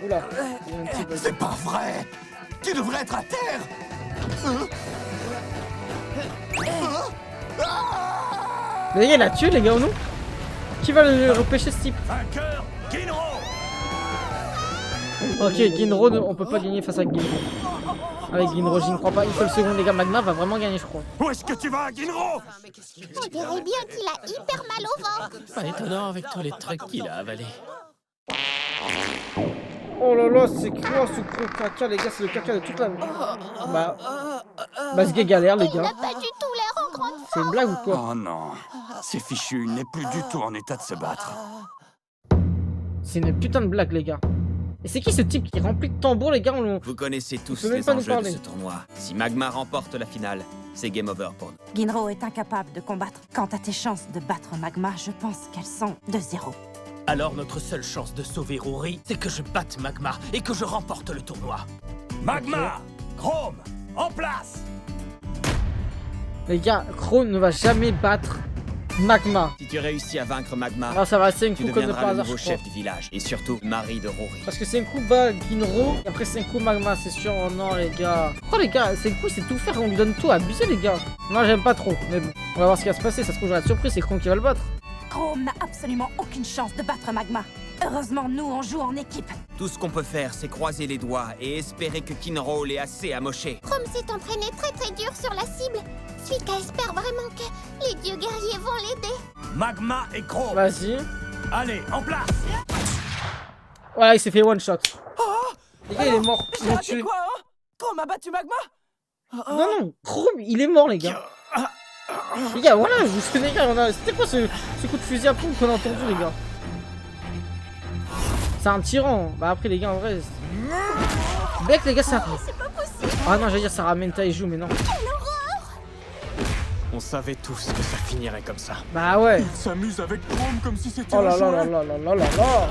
Oula. Il y a un petit bug. C'est pas vrai! Tu devrais être à terre! Mais les gars, il a tué, les gars, ou non? Qui va le repêcher, ce type? Vainqueur, Ginro! Ok, Ginro, on peut pas gagner face à Ginro. Avec Ginro, j'y ne crois pas. Une seule seconde, les gars, Magma va vraiment gagner, je crois. Où est-ce que tu vas, Ginro? On dirait bien qu'il a hyper mal au ventre. Pas étonnant avec tous les trucs qu'il a avalés. Oh là là, c'est quoi ce gros caca, les gars? C'est le caca de toute la... Bah... Bah, ce gars galère, les Il gars. n'a pas du tout l'air en grande C'est une blague ou quoi? Oh non, c'est fichu, il n'est plus du tout en état de se battre. C'est une putain de blague, les gars. Et c'est qui ce type qui est rempli de tambours, les gars? Vous connaissez tous peut même les pas nous enjeux de parler. ce tournoi. Si Magma remporte la finale, c'est game over pour nous. Ginro est incapable de combattre. Quant à tes chances de battre Magma, je pense qu'elles sont de 0. Alors notre seule chance de sauver Rory, c'est que je batte Magma et que je remporte le tournoi. Magma! Chrome! En place! Les gars, Chrome ne va jamais battre Magma. Si tu réussis à vaincre Magma, Alors ça va, c'est un tu coup comme de deviendras par le hasard, nouveau je crois. chef du village. Et surtout, mari de Rory. Parce que c'est un coup bat Ginro, et après c'est un coup Magma, c'est sûr. Oh non, les gars. Oh les gars, c'est un coup, c'est tout faire, on lui donne tout, abusé, les gars. Non, j'aime pas trop, mais bon. On va voir ce qui va se passer, ça se trouve, j'aurai de surprise, c'est Chrome qui va le battre. Chrome n'a absolument aucune chance de battre Magma. Heureusement, nous, on joue en équipe. Tout ce qu'on peut faire, c'est croiser les doigts et espérer que Kinroll est assez amoché. Chrome s'est entraîné très dur sur la cible. Suika espère vraiment que les dieux guerriers vont l'aider. Magma et Chrome. Vas-y. Allez, en place. Voilà, il s'est fait one shot. Les gars, il est mort. Ils l'ont tué. Quoi, hein? Chrome a battu Magma? Non, Chrome, il est mort, les gars. Les gars, voilà, je vous fais, les gars, c'était quoi ce coup de fusil à pompe qu'on a entendu, les gars? C'est un tyran. Bah après, les gars, en vrai... Bec, les gars, ça... C'est pas possible. Ah non, j'allais dire, ça ramène Taiju, mais non. On savait tous que ça finirait comme ça. Bah ouais. Il s'amuse avec Chrome comme si c'était Oh un là là jouet. là là là là là là.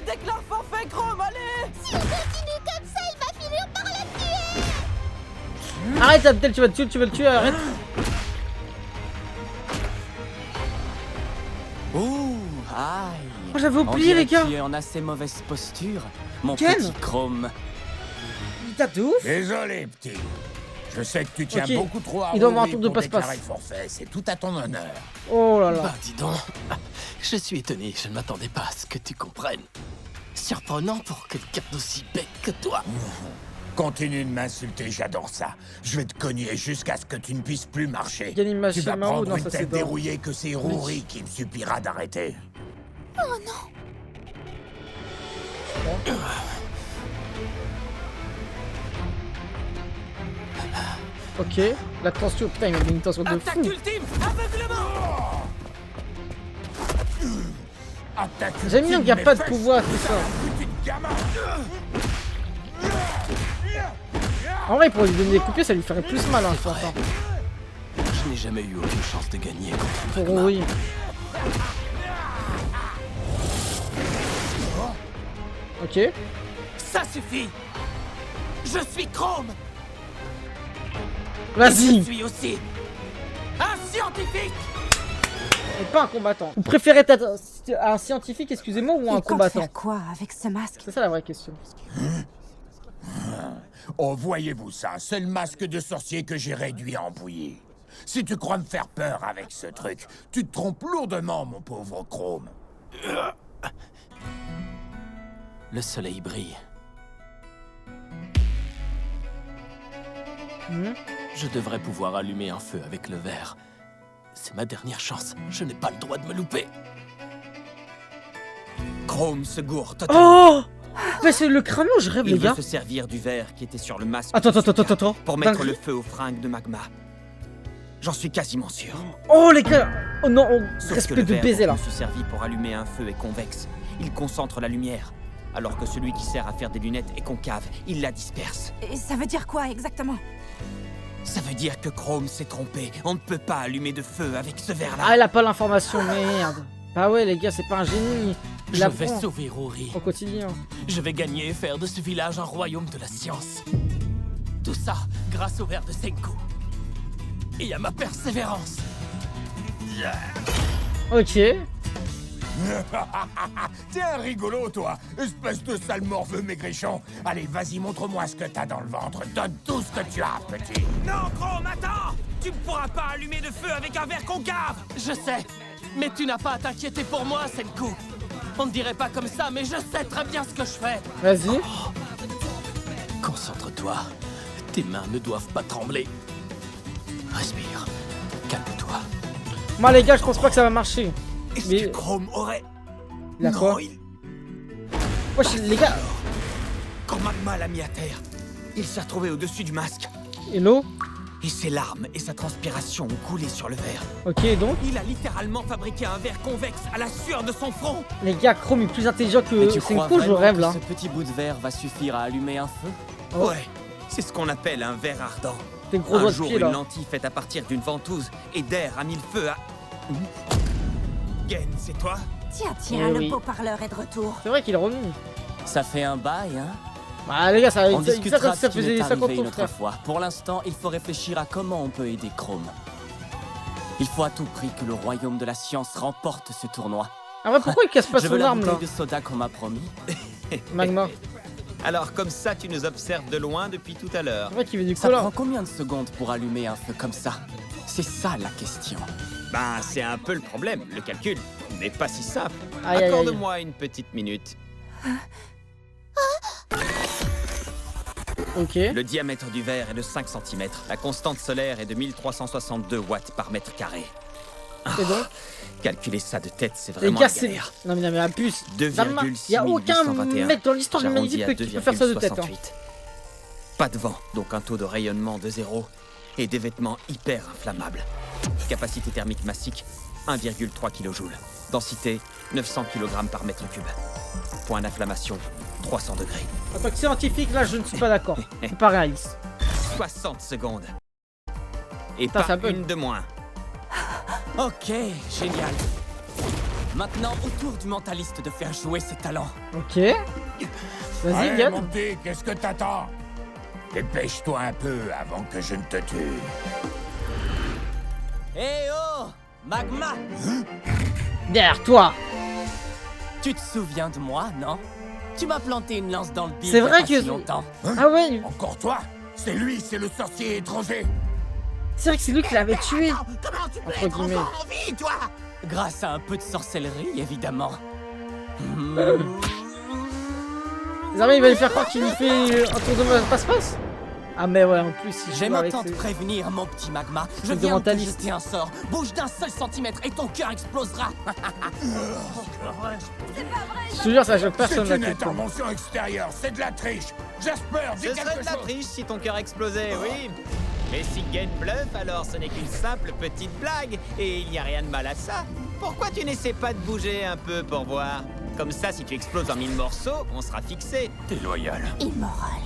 Déclare forfait, Chrome, allez! Si on continue comme ça, il va finir par la tuer. Arrête, Abdel, tu vas le tuer, arrête. Ouh, aïe. Oh, j'avais oublié, les gars. Tu es en assez mauvaise posture, mon Ken. petit Chrome. Il tape de ouf. Désolé, petit. Je sais que tu tiens Ok. beaucoup trop à Il doit avoir un Rory tour de pour passe-passe. déclarer forfait. C'est tout à ton honneur. Oh là là. Bah dis donc, je suis étonné, je ne m'attendais pas à ce que tu comprennes. Surprenant pour quelqu'un d'aussi bête que toi. Continue de m'insulter, j'adore ça. Je vais te cogner jusqu'à ce que tu ne puisses plus marcher. Gagne une Tu vas machine Maru, prendre non, une ça c'est tête d'or. dérouillée que c'est Rory qui me suppliera d'arrêter. Oh non. Ok, la tension, putain, il m'a mis une tension de Attaque fou. ultime, aveuglement. Attaque J'aime bien qu'il n'y a ultime, pas de mes pouvoir, fesses. tout ça. Petit gamin. En vrai, pour lui donner des coups de pied, ça lui ferait plus mal, hein, je pense. Hein. Je n'ai jamais eu aucune chance de gagner contre Pour Magma. oui. Ok. Ça suffit. Je suis Chrome. Je Vas-y. suis aussi un scientifique. Et pas un combattant. Vous préférez être un scientifique, excusez-moi, ou un Il compte combattant? faire quoi avec ce masque? C'est ça la vraie question. Oh, voyez-vous ça, c'est le masque de sorcier que j'ai réduit en bouillie. Si tu crois me faire peur avec ce truc, tu te trompes lourdement, mon pauvre Chrome. Le soleil brille. Je devrais pouvoir allumer un feu avec le verre. C'est ma dernière chance. Je n'ai pas le droit de me louper. Chrome se gourre totalement. Oh! Mais c'est le crâneau, je rêve, Il les veut gars. se servir du verre qui était sur le masque. Attends, de attends, Suika attends. Pour mettre Dinguerie. le feu aux fringues de Magma. J'en suis quasiment sûr. Oh, les gars. Oh non, Sauf que respect le de verre baiser, dont là. je suis servi pour allumer un feu est convexe. Il concentre la lumière. Alors que celui qui sert à faire des lunettes est concave. Il la disperse. Et ça veut dire quoi exactement? Ça veut dire que Chrome s'est trompé. On ne peut pas allumer de feu avec ce verre-là. Ah, elle a pas l'information, merde. Bah ouais, les gars, c'est pas un génie. Il Je vais apprend sauver Rory. au quotidien. Je vais gagner et faire de ce village un royaume de la science. Tout ça grâce au verre de Senku. Et à ma persévérance. Ok. T'es un rigolo, toi, espèce de sale morveux maigrichon. Allez, vas-y, montre-moi ce que t'as dans le ventre. Donne tout ce que tu as, petit. Non, Chrome, attends! Tu ne pourras pas allumer de feu avec un verre concave! Je sais, mais tu n'as pas à t'inquiéter pour moi, Senku. On ne dirait pas comme ça, mais je sais très bien ce que je fais. Vas-y. Concentre-toi. Tes mains ne doivent pas trembler. Respire. Calme-toi. Moi, les gars, je pense pas que ça va marcher. Est-ce Mais- que Chrome aurait... Il a non, quoi? Wesh, les gars. Quand Magma l'a mis à terre, il s'est retrouvé au-dessus du masque. Et l'eau? Et ses larmes et sa transpiration ont coulé sur le verre. Ok, donc. Il a littéralement fabriqué un verre convexe à la sueur de son front. Les gars, Chrome est plus intelligent Mais que tu crois Senku, je vraiment rêve, que là. ce petit bout de verre va suffire à allumer un feu? Oh. Ouais, c'est ce qu'on appelle un verre ardent. T'es gros Un doigt de jour, pied, une là. lentille faite à partir d'une ventouse et d'air a mis le feu à... Gen, c'est toi? Tiens, Eh le oui. beau parleur est de retour. C'est vrai qu'il est revenu. Ça fait un bail, hein? Bah, les gars, ça, On ça, discutera ça de ce qui faisait m'est 50 arrivé tours, une autre frère. fois. Pour l'instant, il faut réfléchir à comment on peut aider Chrome. Il faut à tout prix que le royaume de la science remporte ce tournoi. Ah ouais, pourquoi il casse pas Je veux son la arme, là? bouteille de soda qu'on m'a promis. Magma. Alors comme ça, tu nous observes de loin depuis tout à l'heure. C'est vrai qu'il veut du Ça cola. prend combien de secondes pour allumer un feu comme ça? C'est ça la question. Ben, c'est un peu le problème. Le calcul n'est pas si simple. Aïe, aïe, aïe. Accorde-moi une petite minute. Ok. Le diamètre du verre est de 5 cm. La constante solaire est de 1362 watts par mètre carré. Et donc Calculer ça de tête, c'est les vraiment gars, la c'est... galère. Non mais abuse. 2,6821. Il y a aucun mec dans l'histoire de J'arrondis l'humanité à qui peut faire ça de tête. Hein. 2,68. Pas de vent, donc un taux de rayonnement de 0 et des vêtements hyper inflammables. Capacité thermique massique 1,3 kJ. Densité 900 kg par mètre cube. Point d'inflammation 300 degrés. En tant que scientifique, là, je ne suis pas d'accord. C'est pas réaliste. 60 secondes. Et Putain, ça pas bug. une de moins. Ok, génial. Maintenant, au tour du mentaliste de faire jouer ses talents. Ok. Vas-y, Allez, Yann. mon petit, qu'est-ce que t'attends? Dépêche-toi un peu avant que je ne te tue. Eh oh, Magma! Derrière toi. Tu te souviens de moi, non? Tu m'as planté une lance dans le bide. C'est vrai il y a pas que- si longtemps. Ah ouais. Encore toi? C'est lui, c'est le sorcier étranger. C'est vrai que c'est lui qui l'avait tué. Comment tu peux Entre être guillemets. encore en vie, toi? Grâce à un peu de sorcellerie, évidemment. Désormais, il va lui faire croire qu'il lui fait un tour de passe-passe. Ah mais ouais, en plus, il J'aime joue avec autant te ses... prévenir, mon petit Magma. Je Truc de viens de te mentaliste. jeter un sort. Bouge d'un seul centimètre et ton cœur explosera. Je te jure, ça choque C'est personne là. une intervention extérieure, c'est de la triche. Jasper, dis Ce serait quelque de la chose. triche si ton cœur explosait, oui. Mais si Gen bluffe, alors ce n'est qu'une simple petite blague. Et il n'y a rien de mal à ça. Pourquoi tu n'essaies pas de bouger un peu pour voir? Comme ça, si tu exploses en 1000 morceaux, on sera fixé. T'es loyal. Immoral.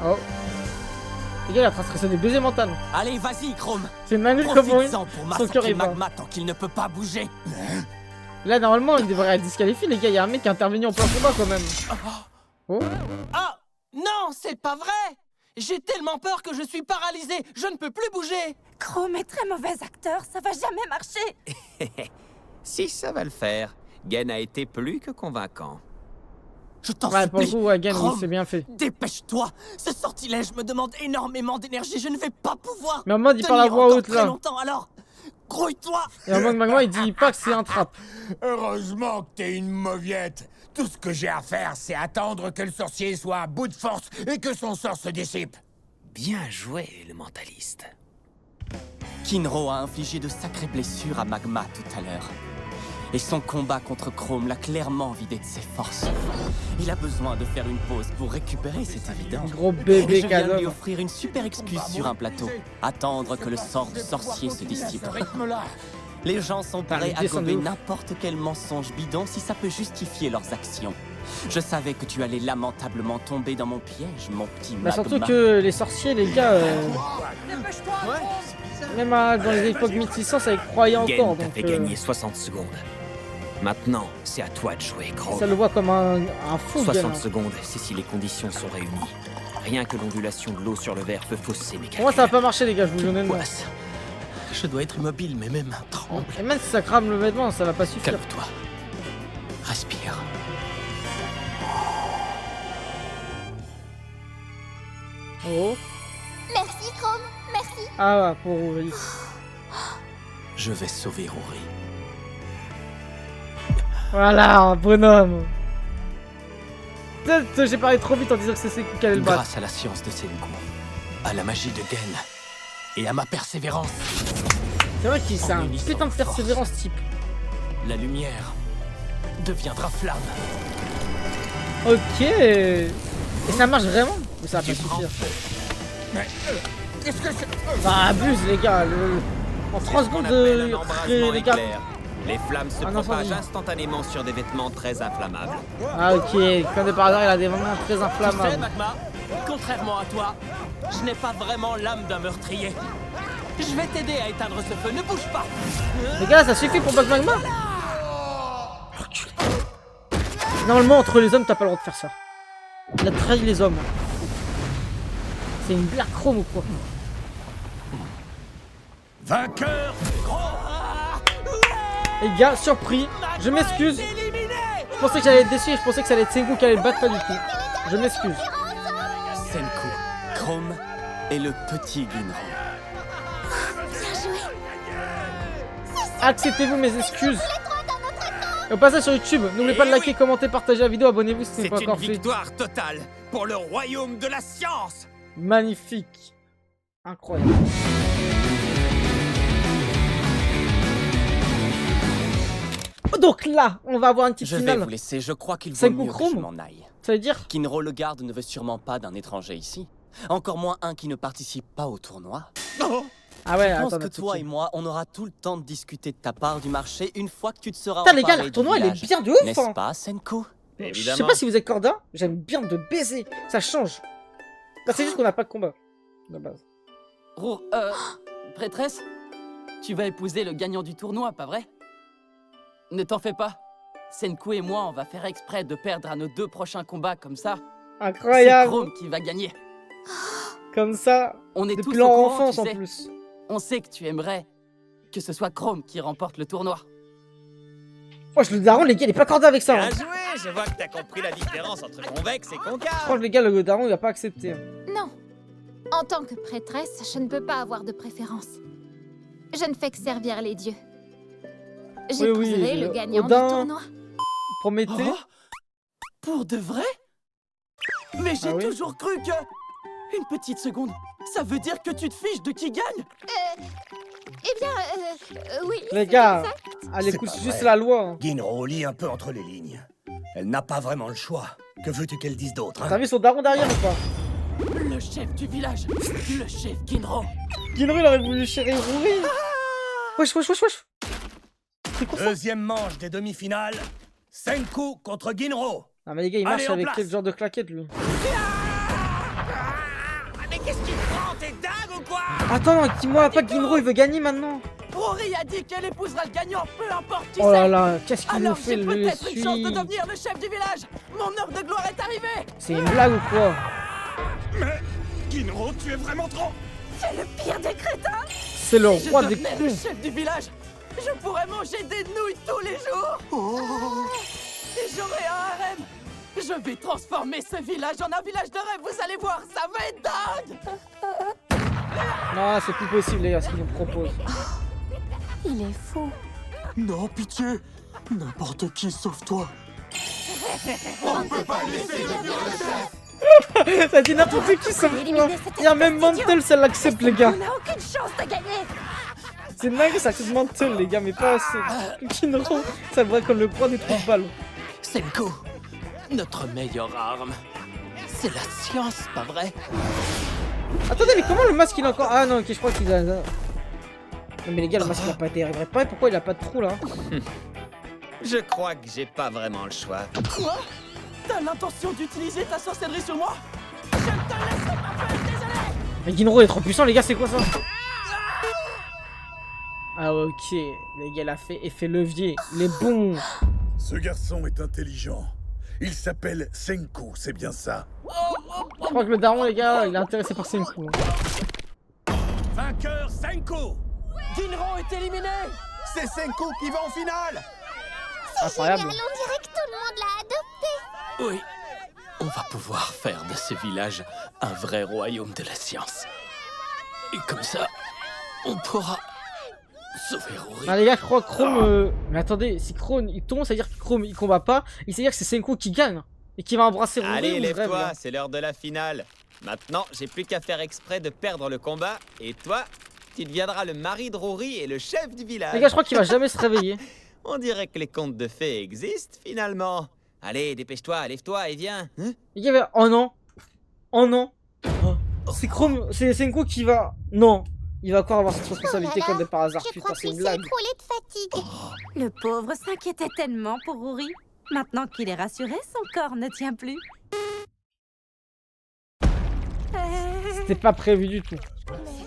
Oh. Les gars, il a transgressé des baisers mentales. Allez, vas-y, Chrome. C'est Manu comme pour Profites-en pour son cœur massacrer est bas. Magma tant qu'il ne peut pas bouger. Là, normalement, il devrait être disqualifié, les gars. Il y a un mec qui est intervenu en plein combat quand même. Oh. Ah! Non, c'est pas vrai! J'ai tellement peur que je suis paralysé! Je ne peux plus bouger! Chrome est très mauvais acteur, ça va jamais marcher. Si ça va le faire, Gen a été plus que convaincant. Je t'en Ouais, pour le supplie. coup, Wagan, Chrome, il s'est bien fait. Dépêche-toi. Ce sortilège me demande énormément d'énergie. Je ne vais pas pouvoir. Mais en mode, il parle à tenir voix encore haute, très là. longtemps, alors. Grouille-toi. Et en mode Magma, il dit pas que c'est un trap. Heureusement que t'es une mauviette. Tout ce que j'ai à faire, c'est attendre que le sorcier soit à bout de force et que son sort se dissipe. Bien joué, le mentaliste. Kinro a infligé de sacrées blessures à Magma tout à l'heure. Et son combat contre Chrome l'a clairement vidé de ses forces. Il a besoin de faire une pause pour récupérer, c'est évident. Gros Et bébé je viens de lui cadeau. offrir une super excuse sur un plateau. Attendre que le sort du sorcier se dissipe. Ce rythme-là. Les gens sont prêts à descend de gober ouf. n'importe quel mensonge bidon si ça peut justifier leurs actions. Je savais que tu allais lamentablement tomber dans mon piège, mon petit Bah, Magma. surtout que les sorciers, les gars, même dans les époques 1600, ça y croyait encore. Gen t'a Donc, fait gagner 60 secondes. Maintenant, c'est à toi de jouer, Chrome. ça le voit comme un fou, 60 Gan. secondes, c'est si les conditions sont réunies. Rien que l'ondulation de l'eau sur le verre peut fausser mes Pour moi, calculs. ça va pas marcher, les gars, je vous le dis honnêtement. Quoi, ça? Je dois être immobile, mais mes mains tremblent. Et même si ça crame le vêtement, ça va pas suffire. Calme-toi. Respire. Oh. Merci, Chrome. Merci. Ah, ouais, pour Rory. Je vais sauver Rory. Voilà, un bonhomme. Peut-être j'ai parlé trop vite en disant que c'est Senku qui allait le battre. Grâce à la science de Senku, à la magie de Gen et à ma persévérance, C'est vrai qu'il c'est un Unissant putain de force. persévérance type. la lumière deviendra flamme. Ok. Et ça marche vraiment? Mais ça va pas Du grand suffire. feu. Mais qu'est-ce que c'est? Ça abuse, les gars. En 3 C'est ce qu'on secondes, appelle un embrasement les gars. éclair. Les flammes se Un propagent incendie. instantanément sur des vêtements très inflammables. Ah, ok. Comme de par hasard, il a des moments très Tu sais, inflammables. Magma, contrairement à toi, je n'ai pas vraiment l'âme d'un meurtrier. Je vais t'aider à éteindre ce feu, ne bouge pas. Les gars, ça suffit pour Bug Magma? Normalement, entre les hommes, t'as pas le droit de faire ça. Il a trahi les hommes. C'est une blague Chrome ou quoi? Vainqueur. Les gars, surpris. Je m'excuse. Je pensais que j'allais être déçu et je pensais que ça allait être Senku qui allait le battre, pas du tout. Je m'excuse. Senku, Chrome et le petit Ginro. Bien joué. Acceptez-vous mes excuses. Et au passage sur YouTube, n'oubliez pas de liker, commenter, partager la vidéo, abonnez-vous si ce n'est C'est pas une encore fait. victoire totale pour le royaume de la science. Magnifique. Incroyable. Donc là, on va avoir une petite Je vais finale. vous laisser, je crois qu'il vaut Senku mieux que Chrome. je m'en aille. Ça veut dire Kinro le garde ne veut sûrement pas d'un étranger ici. Encore moins un qui ne participe pas au tournoi. Ah ouais, Je pense attends, que toi et moi, on aura tout le temps de discuter de ta part du marché une fois que tu te seras Putain les gars, emparé le du tournoi il est village. bien de ouf N'est-ce hein. pas, Senku? Je sais Évidemment. pas si vous êtes corda, j'aime bien de baiser, ça change. Bah, c'est juste qu'on n'a pas de combat, de base. Prêtresse, tu vas épouser le gagnant du tournoi, pas vrai? Ne t'en fais pas. Senku et moi, on va faire exprès de perdre à nos 2 prochains combats comme ça. C'est Incroyable. Chrome qui va gagner. Comme ça, On est tous depuis au leur courant, enfance tu en sais. plus. On sait que tu aimerais que ce soit Chrome qui remporte le tournoi. Oh, le daron, les gars, il est pas corda avec ça. Bien Hein. joué, je vois que t'as compris la différence entre convexe et Je crois concave. que les gars, le daron, il a pas accepté. Hein. Non. En tant que prêtresse, je ne peux pas avoir de préférence. Je ne fais que servir les dieux. J'épouserai le gagnant Odin. du tournoi. Promettez. Oh, pour de vrai? Mais j'ai Ah oui toujours cru que... Une petite seconde, ça veut dire que tu te fiches de qui gagne? Eh bien, oui. Les c'est gars, exact. allez, C'est écoute, pas c'est juste vrai. la loi. Hein. Ginro lit un peu entre les lignes. Elle n'a pas vraiment le choix. Que veux-tu qu'elle dise d'autre, T'as hein? vu son daron derrière ou pas? Le chef du village, le chef Ginro. Ginro, il aurait voulu chérir Rory. Wesh, wesh, wesh, wesh. C'est quoi ça? Deuxième manche des demi-finales. Senku contre Ginro. Ah mais les gars, il marche Allez, en avec place. quel genre de claquette lui? Mais qu'est-ce qui te prend? T'es dingue ou quoi? Attends, dis-moi pas que Ginro il veut gagner maintenant. Rory a dit qu'elle épousera le gagnant, peu importe qui Oh là c'est. là, qu'est-ce qu'il nous Alors fait j'ai le peut-être une chance de suit? devenir le chef du village. Mon heure de gloire est arrivée. C'est une blague ou quoi? Mais Ginro, tu es vraiment trop... C'est le pire des crétins. C'est le Si roi je des devenais le cons. chef du village, je pourrais manger des nouilles tous les jours. Et j'aurai un harem. Je vais transformer ce village en un village de rêve, vous allez voir, ça va être dingue. Non, c'est plus possible les gars, ce qu'ils nous proposent. Il est fou. Non, pitié. N'importe qui sauf toi. Ça dit n'importe qui sauf moi. Il y a même Mantle, ça l'accepte les gars. On n'a aucune chance de gagner. C'est dingue, ça accepte Mantle les gars, mais pas assez. Ginro, ça le voit comme le roi des trous de balles. Senku, notre meilleure arme, c'est la science, pas vrai? Attendez, mais comment le masque il a encore... Ah non, ok, je crois qu'il a... Non mais les gars, le masque il a pas été réparé, pourquoi il a pas de trou là? Je crois que j'ai pas vraiment le choix. Quoi? T'as l'intention d'utiliser ta sorcellerie sur moi? Je ne te laisserai pas faire, désolé! Mais Ginro est trop puissant les gars, c'est quoi ça? Ah ouais, ok, les gars, il a fait effet levier, il est bon. Ce garçon est intelligent. Il s'appelle Senku, c'est bien ça? Je crois que le daron les gars, il est intéressé par Senku. Vainqueur Senku. Ginro est éliminé! C'est Senku qui va en finale. Incroyable. Génial, on dirait que tout le monde l'a adopté. Oui, on va pouvoir faire de ce village un vrai royaume de la science. Et comme ça, on pourra sauver Rory. Ah les gars, je crois que Chrome... Mais attendez, si Chrome il tombe, ça veut dire que Chrome il combat pas, il sait dire que c'est Senku qui gagne. Et qui va embrasser Rory. Allez, ou je rêve, lève-toi, là? c'est l'heure de la finale. Maintenant, j'ai plus qu'à faire exprès de perdre le combat. Et toi, tu deviendras le mari de Rory et le chef du village. Les gars, je crois qu'il va jamais se réveiller. On dirait que les contes de fées existent, finalement. Allez, dépêche-toi, lève-toi et viens. Hein? Les gars, oh non. Oh non. C'est Chrome, c'est Senku qui va... Non. Il va encore avoir cette responsabilité Oh là là, comme de par hasard. Je Putain, crois c'est qu'il une s'est blague. écroulé de fatigue. Le pauvre s'inquiétait tellement pour Rory. Maintenant qu'il est rassuré, son corps ne tient plus. C'était pas prévu du tout.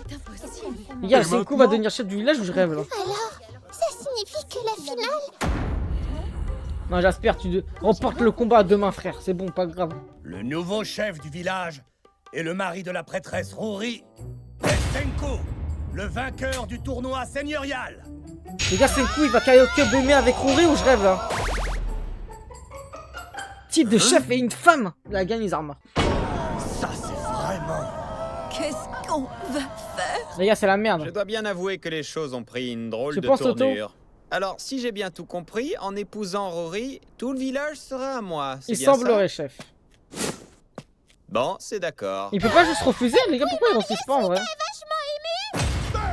C'est impossible. Les gars, Et Senku maintenant va devenir chef du village ou je rêve là? Alors, ça signifie que la finale... Non, j'espère, tu remportes le combat demain, frère. C'est bon, pas grave. Le nouveau chef du village et le mari de la prêtresse Rory est Senku, le vainqueur du tournoi seigneurial. Les gars, Senku, il va karaoke baimer avec Rory ou je rêve là? Type de chef et une femme. Il a gagné les armes. Ça, c'est vraiment Qu'est-ce qu'on va faire? Les gars, c'est la merde. Je dois bien avouer que les choses ont pris une drôle Tu de penses, Toto? tournure. Alors, si j'ai bien tout compris, en épousant Rory, tout le village sera à moi. C'est Il bien semblerait, chef. Bon, c'est d'accord. Il peut pas juste refuser, les gars, pourquoi il refuse pas en vrai?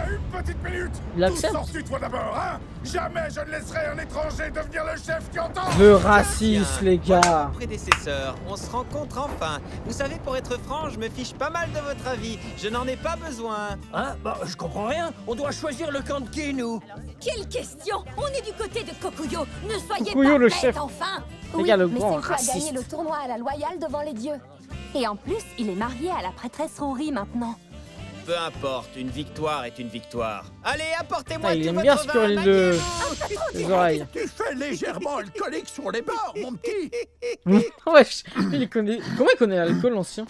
Une petite minute. Il accepte. D'où sors-tu, toi, d'abord, hein? Jamais je ne laisserai un étranger devenir le chef, tu entends? Le racisme, les gars. Prédécesseur, on se rencontre enfin. Vous savez, pour être franc, je me fiche pas mal de votre avis. Je n'en ai pas besoin. Hein? Bah, je comprends rien. On doit choisir le camp de qui, nous? Quelle question! On est du côté de Kokuyo. Ne soyez Kokuyo, pas le bête, chef. enfin! Les gars, le mais grand Senku a gagné raciste. le tournoi à la loyale devant les dieux. Et en plus, il est marié à la prêtresse Rory maintenant. Peu importe, une victoire est une victoire. Allez, apportez-moi Il tout aime votre bien vin, squirrel maniez-vous. les oreilles. Tu fais légèrement alcoolique sur les bords, mon petit. Wesh, il connaît. Comment il connaît l'alcool, l'ancien?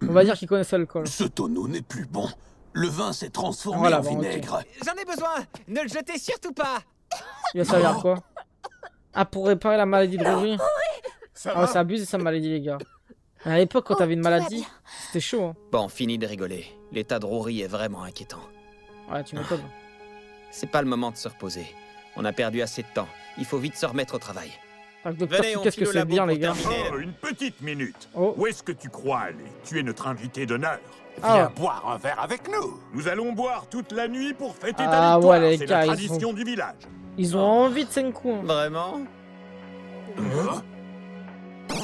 On va dire qu'il connaissait l'alcool. Ce tonneau n'est plus bon. Le vin s'est transformé Voilà, en bon, ok. vinaigre. J'en ai besoin. Ne le jetez surtout pas. Il va servir à quoi? Ah, pour réparer la maladie de Rory. Ça Ah, va? ça abuse et ça maladie, les gars. À l'époque, quand t'avais une maladie, c'était chaud. Hein. Bon, fini de rigoler. L'état de Rory est vraiment inquiétant. Ouais, tu m'étonnes. C'est pas le moment de se reposer. On a perdu assez de temps. Il faut vite se remettre au travail. Ah, Docteur Venez, Sou, on qu'est-ce que file au c'est labo bien, pour les gars. terminer. Oh, une petite minute. Oh. Où est-ce que tu crois aller? Tu es notre invité d'honneur. Ah. Viens boire un verre avec nous. Nous allons boire toute la nuit pour fêter ta Ah, victoire. ouais, les C'est gars, la ils tradition sont- du village. Ils ont envie de Senku. Hein. Vraiment?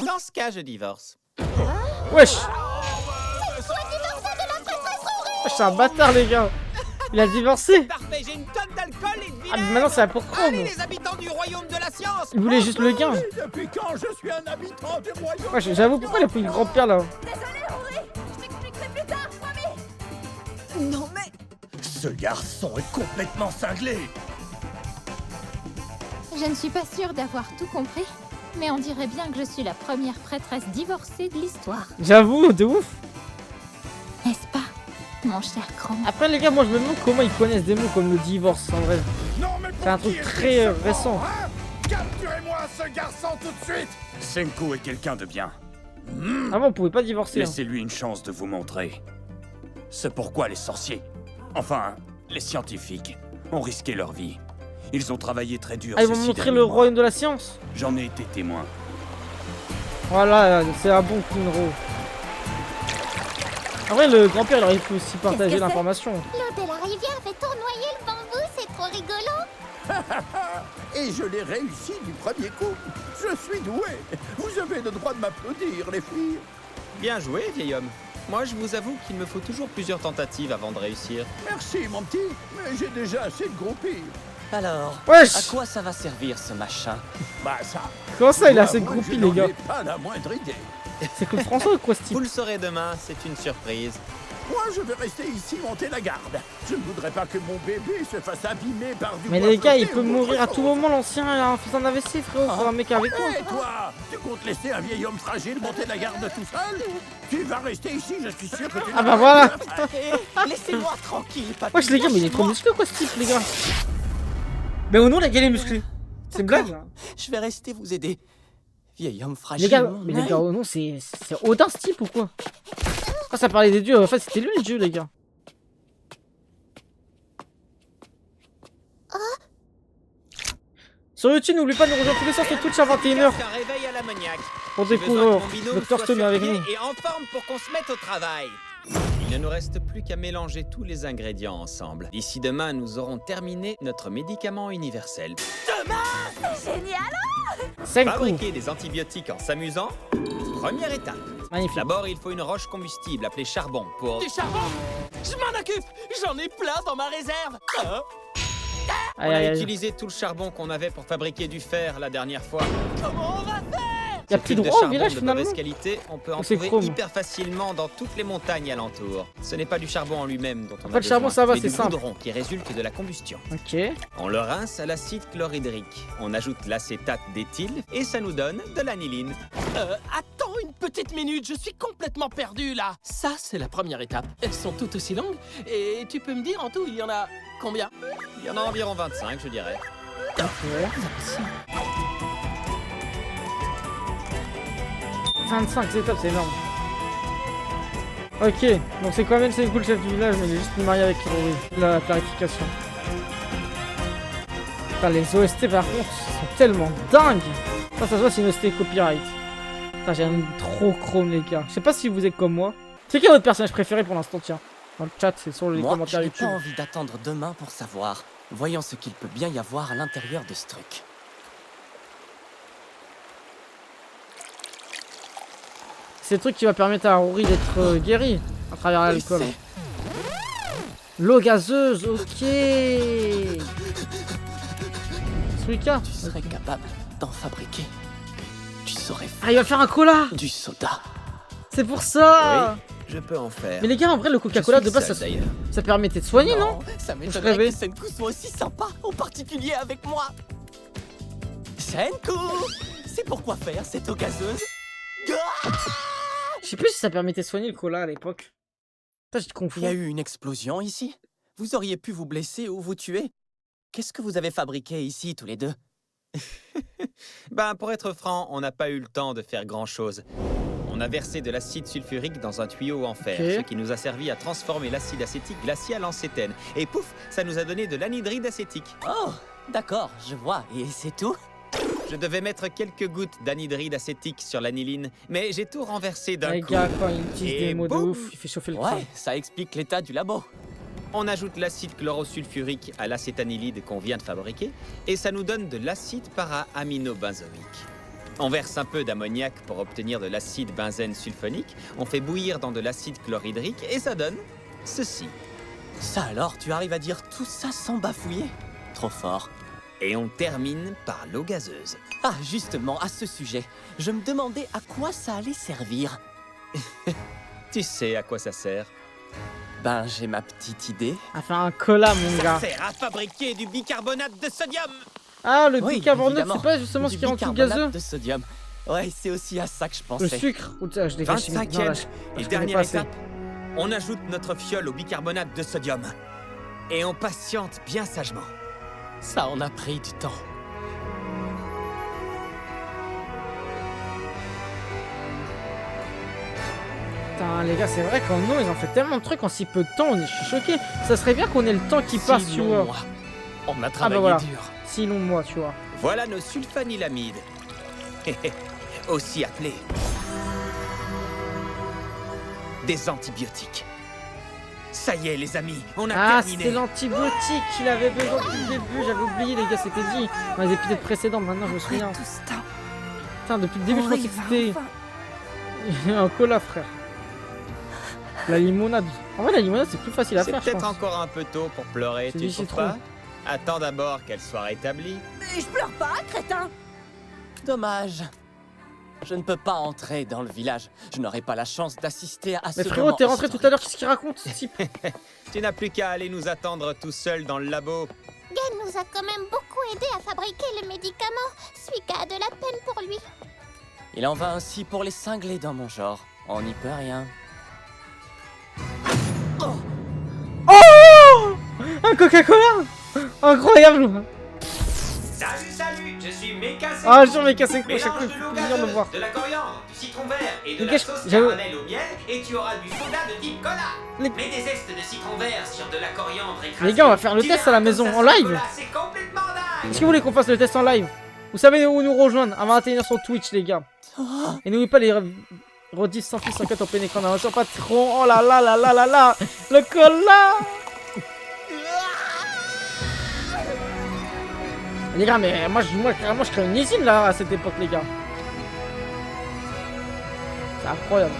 Dans ce cas, je divorce. Wesh! C'est un bâtard, les gars. Il a divorcé. Parfait, j'ai une tonne d'alcool et de Ah, mais vinaigre. maintenant, c'est pour Chrome. Allez, les habitants du royaume de la science. Il voulait juste le gain. Depuis quand je suis un habitant du royaume? Ouais, j'avoue, pourquoi il a pris le grand-père là? Désolé, Rory! Je t'expliquerai plus tard, promis! Non mais... Ce garçon est complètement cinglé. Je ne suis pas sûre d'avoir tout compris, mais on dirait bien que je suis la première prêtresse divorcée de l'histoire. J'avoue, de ouf. N'est-ce pas, mon cher Chrome? Après, les gars, moi je me demande comment ils connaissent des mots comme le divorce en vrai. Non, mais C'est un pour truc qui très est-ce qu'il se récent. prend, hein? Capturez-moi ce garçon tout de suite. Senku est quelqu'un de bien. Avant, on pouvait pas divorcer. Hein. Laissez-lui une chance de vous montrer. C'est pourquoi les sorciers, enfin, les scientifiques, ont risqué leur vie. Ils ont travaillé très dur. Ah, ils vont ces me 6 montrer derniers le mois. royaume de la science. J'en ai été témoin. Voilà, c'est un bon Kinro. En vrai, le grand-père, il aurait pu aussi partager l'information. L'eau de la rivière fait tournoyer le bambou, c'est trop rigolo. Et je l'ai réussi du premier coup. Je suis doué. Vous avez le droit de m'applaudir, les filles. Bien joué, vieil homme. Moi, je vous avoue qu'il me faut toujours plusieurs tentatives avant de réussir. Merci, mon petit. Mais j'ai déjà assez de groupir. Alors, Wesh. à quoi ça va servir ce machin? Bah ça... Comment ça, il a moi, assez de moi, groupies, je les n'en gars? ai pas la moindre idée. C'est Claude François ou quoi, ce type? Vous le saurez demain, c'est une surprise. Moi, je vais rester ici monter la garde. Je ne voudrais pas que mon bébé se fasse abîmer par du Mais bois les gars, il flotté peut ou autre mourir à tout chose. moment, l'ancien, il a un fils en AVC, frérot. Faut un mec avec toi. Et toi, tu comptes laisser un vieil homme fragile monter la garde tout seul? Tu vas rester ici, je suis sûr que tu... Ah bah voilà. Laissez-moi tranquille, papy. Wesh, les gars, mais il est trop musclé, quoi, ce type, les gars? Mais au nom, la gueule est musclée. C'est une blague, là. Je vais rester vous aider. Vieil homme Les fragile. gars, mon mais les œil. gars, oh non, c'est Odin, ce type, ou quoi? Quand ça parlait des dieux, en fait, c'était lui, le dieu, les gars. Sur YouTube, n'oublie pas de nous rejoindre tous les soirs sur Twitch à 21h Un réveil à l'ammoniaque. pour J'ai besoin découvrir que mon binôme Dr soit Stone sur avec pied nous. et en forme pour qu'on se mette au travail. Il ne nous reste plus qu'à mélanger tous les ingrédients ensemble. D'ici demain, nous aurons terminé notre médicament universel. Génial! Senku. Fabriquer des antibiotiques en s'amusant, première étape. Magnifique. D'abord, il faut une roche combustible appelée charbon pour... Du charbon! Je m'en occupe! J'en ai plein dans ma réserve! Hein? On Aïe, a aïe, aïe. utilisé tout le charbon qu'on avait pour fabriquer du fer la dernière fois. Comment on va faire? Y a Ce plus type de de droit au charbon village, de finalement. mauvaise qualité, on peut en Ou c'est trouver chrome? hyper facilement dans toutes les montagnes alentours. Ce n'est pas du charbon en lui-même dont on a Pas de charbon, besoin, ça va, mais c'est du simple. goudron qui résulte de la combustion. Ok. On le rince à l'acide chlorhydrique. On ajoute l'acétate d'éthyle et ça nous donne de l'aniline. Attends une petite minute, je suis complètement perdu là. Ça, c'est la première étape. Elles sont toutes aussi longues. Et tu peux me dire en tout, il y en a combien? Il y en a environ 25, je dirais. Ok. 25 étapes, c'est énorme. Ok, donc c'est quand même Senku le chef du village, mais il est juste marié avec Rory. La clarification. Putain, les OST par contre sont tellement dingues. Ça se voit, c'est une OST copyright. Putain, j'aime trop Chrome, les gars. Je sais pas si vous êtes comme moi. C'est qui votre personnage préféré pour l'instant, tiens? Dans le chat, c'est sur les commentaires Moi, YouTube. j'ai pas envie d'attendre demain pour savoir. Voyons ce qu'il peut bien y avoir à l'intérieur de ce truc. C'est le truc qui va permettre à Rory d'être guéri à travers l'alcool. L'eau gazeuse, ok. Suika. Tu serais capable d'en fabriquer. Tu saurais faire. Ah, il va faire un cola. Du soda. C'est pour ça. Oui, je peux en faire. Mais les gars, en vrai, le Coca-Cola de base, ça permettait de soigner, non? Ça m'étonnerait que Senku soit aussi sympa, en particulier avec moi. Senku, c'est pourquoi faire cette eau gazeuse? Je sais plus si ça permettait de soigner le cola à l'époque. Putain, je te confonds. Il y a eu une explosion ici? Vous auriez pu vous blesser ou vous tuer? Qu'est-ce que vous avez fabriqué ici, tous les deux? Ben, pour être franc, on n'a pas eu le temps de faire grand-chose. On a versé de l'acide sulfurique dans un tuyau en fer, ce qui nous a servi à transformer l'acide acétique glacial en cétène. Et pouf, ça nous a donné de l'anhydride acétique. Oh, d'accord, je vois. Et c'est tout? Je devais mettre quelques gouttes d'anhydride acétique sur l'aniline, mais j'ai tout renversé d'un coup. Les gars, quand il utilise des mots de ouf, il fait chauffer le train. Ouais, ça explique l'état du labo. On ajoute l'acide chlorosulfurique à l'acétanilide qu'on vient de fabriquer, et ça nous donne de l'acide para-aminobenzoïque. On verse un peu d'ammoniac pour obtenir de l'acide benzène sulfonique, on fait bouillir dans de l'acide chlorhydrique, et ça donne ceci. Ça alors, tu arrives à dire tout ça sans bafouiller? Trop fort. Et on termine par l'eau gazeuse. Ah, justement, à ce sujet, je me demandais à quoi ça allait servir. Tu sais à quoi ça sert? Ben, j'ai ma petite idée. À faire un cola, mon gars. Ça sert à fabriquer du bicarbonate de sodium. Ah, le Oui, bicarbonate, c'est pas justement ce qui rend tout gazeux? De sodium. Ouais, c'est aussi à ça que je pensais. Le sucre. Ouh, je l'ai caché. 25e et dernière étape, on ajoute notre fiole au bicarbonate de sodium. Et on patiente bien sagement. Ça en a pris du temps. Putain, les gars, c'est vrai qu'en eau, ils ont fait tellement de trucs en si peu de temps, je suis choqué. Ça serait bien qu'on ait le temps qui passe, tu vois. On a travaillé dur. Sinon, moi, tu vois. Voilà nos sulfanilamides. Aussi appelés des antibiotiques. Ça y est, les amis, on a terminé. C'est l'antibiotique qu'il avait besoin depuis le début. J'avais oublié, les gars, c'était dit dans les épisodes précédents. Maintenant, je me souviens. Putain, depuis le début, je pensais que c'était un cola, frère. La limonade. En vrai, la limonade, c'est plus facile à faire, je pense. C'est peut-être encore un peu tôt pour pleurer, tu trouves pas? Attends d'abord qu'elle soit rétablie. Mais je pleure pas, crétin! Dommage. Je ne peux pas entrer dans le village. Je n'aurai pas la chance d'assister à ce Mais frérot, t'es rentré tout à l'heure, qu'est-ce qu'il raconte, ce type? Tu n'as plus qu'à aller nous attendre tout seul dans le labo. Gen nous a quand même beaucoup aidé à fabriquer le médicament. Suika a de la peine pour lui. Il en va ainsi pour les cinglés dans mon genre. On n'y peut rien. Oh! Un Coca-Cola! Incroyable! Salut, je suis Mecha Senku. Ah, je Mecha Senku, à chaque fois, c'est plaisir de voir. De la coriandre, du citron vert et de la la sauce sauce caramel au miel, et tu auras du soda de type cola. Mets des zestes de citron vert sur de la coriandre écrasée. Les gars, on va faire le test à la maison, en live. C'est complètement dingue. Est-ce que vous voulez qu'on fasse le test en live? Vous savez où nous rejoindre à 21h sur Twitch, les gars. Et n'oubliez pas les rediffs sans fils, sans cut en plein écran. On pas trop. Oh là là là là là là. Le cola. Les gars, mais moi carrément, je crée une usine là à cette époque, les gars. C'est incroyable.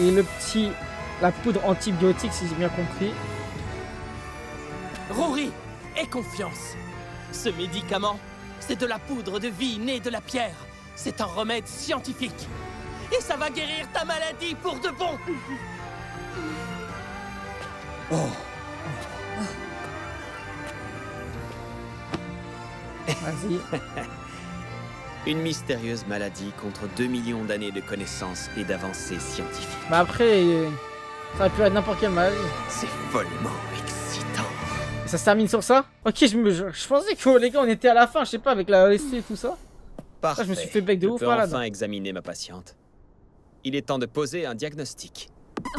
Et la poudre antibiotique, si j'ai bien compris. Rory, aie confiance. Ce médicament, c'est de la poudre de vie née de la pierre. C'est un remède scientifique. Et ça va guérir ta maladie pour de bon. Oh. Vas-y. Une mystérieuse maladie contre 2 millions d'années de connaissances et d'avancées scientifiques. Bah après, ça aurait pu être n'importe quelle maladie. C'est follement excitant. Ça se termine sur ça? Ok, je pensais que les gars, on était à la fin, je sais pas, avec la OST et tout ça. Parfait. je me suis fait bec de Je ouf peux malade. enfin examiner ma patiente. Il est temps de poser un diagnostic.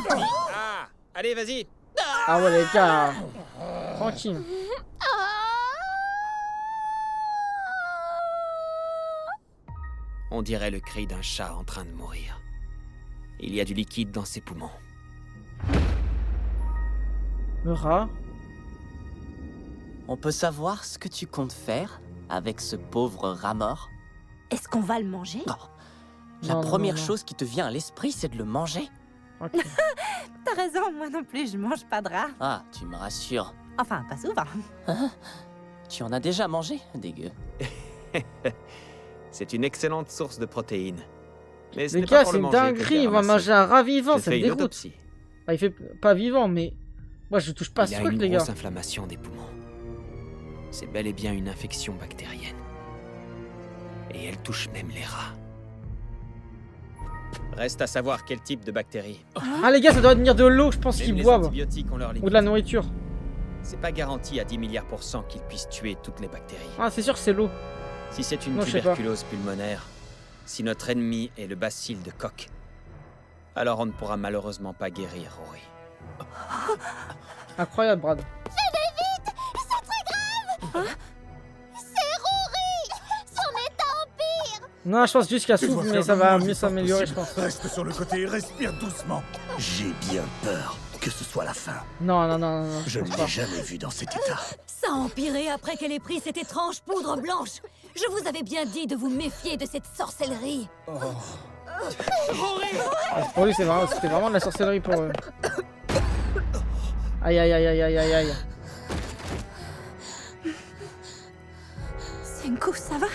Ah, allez, vas-y. Ah ouais, les gars. Tranquille. On dirait le cri d'un chat en train de mourir. Il y a du liquide dans ses poumons. Le rat. On peut savoir ce que tu comptes faire avec ce pauvre rat mort? Est-ce qu'on va le manger? La Non, première non. chose qui te vient à l'esprit, c'est de le manger. Ok. T'as raison, moi non plus, je mange pas de rat. Ah, tu me rassures. Enfin, pas souvent. Hein? Tu en as déjà mangé? Dégueu. C'est une excellente source de protéines. Mais ce Les n'est pas gars, pour c'est le une manger que dinguerie. j'ai Il va ramassé. manger un rat vivant, Je ça fais me une dégoûte. autopsie. Ah, il fait pas vivant, mais. Moi, je touche pas à Il ce a truc, une les gars. grosse inflammation des poumons. C'est bel et bien une infection bactérienne. Et elle touche même les rats. Reste à savoir quel type de bactérie. Ah, les gars, ça doit venir de l'eau, je pense Même qu'ils les boivent. antibiotiques ont leur limite. Ou de la nourriture. C'est pas garanti à 10 milliards % qu'ils puissent tuer toutes les bactéries. Ah, c'est sûr que c'est l'eau. Si c'est une Non, je sais pas. tuberculose pulmonaire, si notre ennemi est le bacille de Koch, alors on ne pourra malheureusement pas guérir Rory. Incroyable, Brad. Son état empire. Non, je pense juste qu'elle Tu dois souffre, mais faire ça le va moins mieux d'efforts s'améliorer, je possible. pense. Reste sur le côté et respire doucement. J'ai bien peur que ce soit la fin. Non, non, non, non. Je ne pense l'ai pas. jamais vu dans cet état. Ça a empiré après qu'elle ait pris cette étrange poudre blanche. Je vous avais bien dit de vous méfier de cette sorcellerie. Pour lui, c'était vraiment de la sorcellerie pour eux. Aïe, aïe, aïe, aïe, aïe, aïe, aïe. Senku, ça va?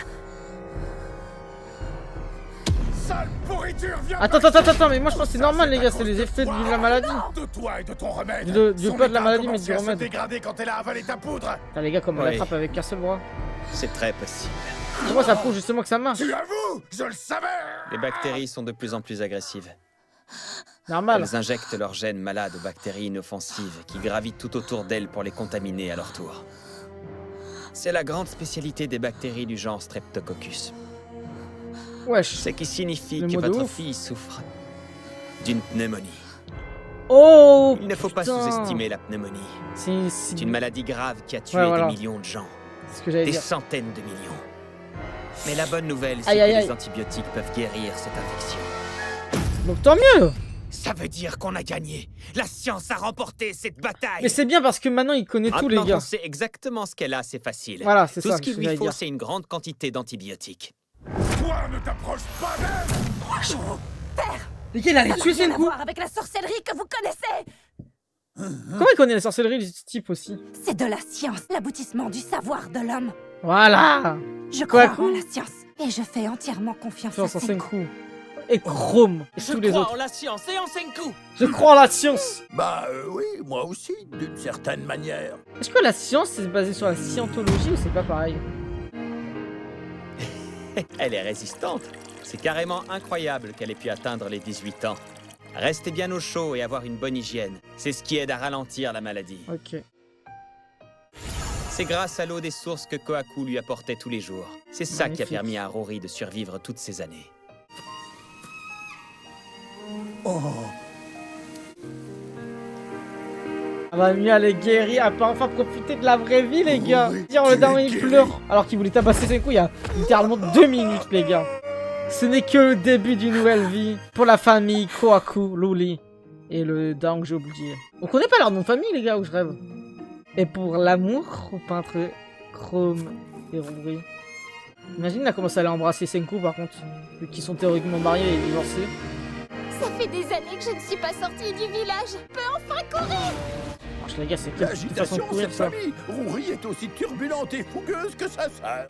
Sale pourriture, viens. Attends, mais moi je pense que c'est normal, les gars, c'est les effets de la maladie. De toi et de ton remède. Du Son pas de la état a maladie, mais commencé du à se remède. dégrader quand elle a avalé ta poudre. Putain, les gars, comme on Oui. l'attrape avec qu'un seul bras. C'est très possible. Moi, ça prouve justement que ça marche. Tu avoues, je le savais. Les bactéries sont de plus en plus agressives. Normal. Elles injectent leurs gènes malades aux bactéries inoffensives qui gravitent tout autour d'elles pour les contaminer à leur tour. C'est la grande spécialité des bactéries du genre Streptococcus. Wesh. Ce qui signifie Le que mot de votre ouf. fille souffre d'une pneumonie. Oh, Il ne faut pas putain. sous-estimer la pneumonie. C'est une maladie grave qui a tué Ouais, voilà. des millions de gens. C'est ce que j'allais Des dire. centaines de millions. Mais la bonne nouvelle, c'est Aïe, que aïe, les aïe. antibiotiques peuvent guérir cette infection. Donc tant mieux. Ça veut dire qu'on a gagné. La science a remporté cette bataille. Mais c'est bien parce que maintenant il connaît tout, les Maintenant gars. qu'on sait exactement ce qu'elle a, c'est facile. Voilà, c'est Tout ça ce qu'il que lui j'allais faut, dire. c'est une grande quantité d'antibiotiques. Toi, ne t'approche pas d'elle. Les gars, il a les Ça n'a tué, rien à Senku. voir avec la sorcellerie que vous connaissez. Comment il connaît la sorcellerie de ce type aussi? C'est de la science, l'aboutissement du savoir de l'homme. Voilà. Je Quoi, crois en la science et je fais entièrement confiance à Confiance en Senku. Senku. Et Chrome. Et Je tous les crois autres. en la science et en Senku. Je crois en la science. Bah oui, moi aussi, d'une certaine manière. Est-ce que la science c'est basé sur la scientologie ou c'est pas pareil? Elle est résistante. C'est carrément incroyable qu'elle ait pu atteindre les 18 ans. Rester bien au chaud et avoir une bonne hygiène, c'est ce qui aide à ralentir la maladie. Ok. C'est grâce à l'eau des sources que Kohaku lui apportait tous les jours. C'est ça qui a Magnifique. permis à Rory de survivre toutes ces années. Ah bah Mia elle est guérie, elle peut enfin profiter de la vraie vie les gars. Oui, Tiens, le tu dernier es il guéri. pleure alors qu'il voulait tabasser Senku il y a littéralement 2 minutes les gars. Ce n'est que le début d'une nouvelle vie pour la famille Kohaku, Luli et le Daang que j'ai oublié. On connaît pas leur nom de famille les gars ou je rêve. Et pour l'amour au peintre Chrome et Rory. Imagine là comment ça allait embrasser Senku par contre, vu qu'ils sont théoriquement mariés et divorcés. Ça fait des années que je ne suis pas sortie du village. Je peux enfin courir. Franchement les gars c'est quelle façon de L'agitation, courir cette ça. famille, Rory est aussi turbulente et fougueuse que sa sœur.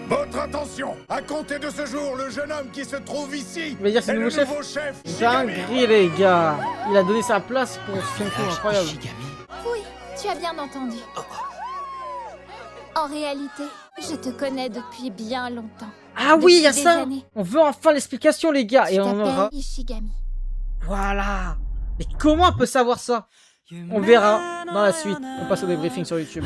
Votre attention, à compter de ce jour, le jeune homme qui se trouve ici Il va dire c'est est le le nouveau chef. nouveau chef Shigami. Dinguerie les gars. Il a donné sa place pour Senku, incroyable. Oui, tu as bien entendu. En réalité, je te connais depuis bien longtemps. Ah oui, il y a Depuis ça. des années. On veut enfin l'explication les gars Je et on aura. t'appelle Ishigami. Voilà. Mais comment on peut savoir ça? On verra dans la suite. On passe au débriefing sur YouTube.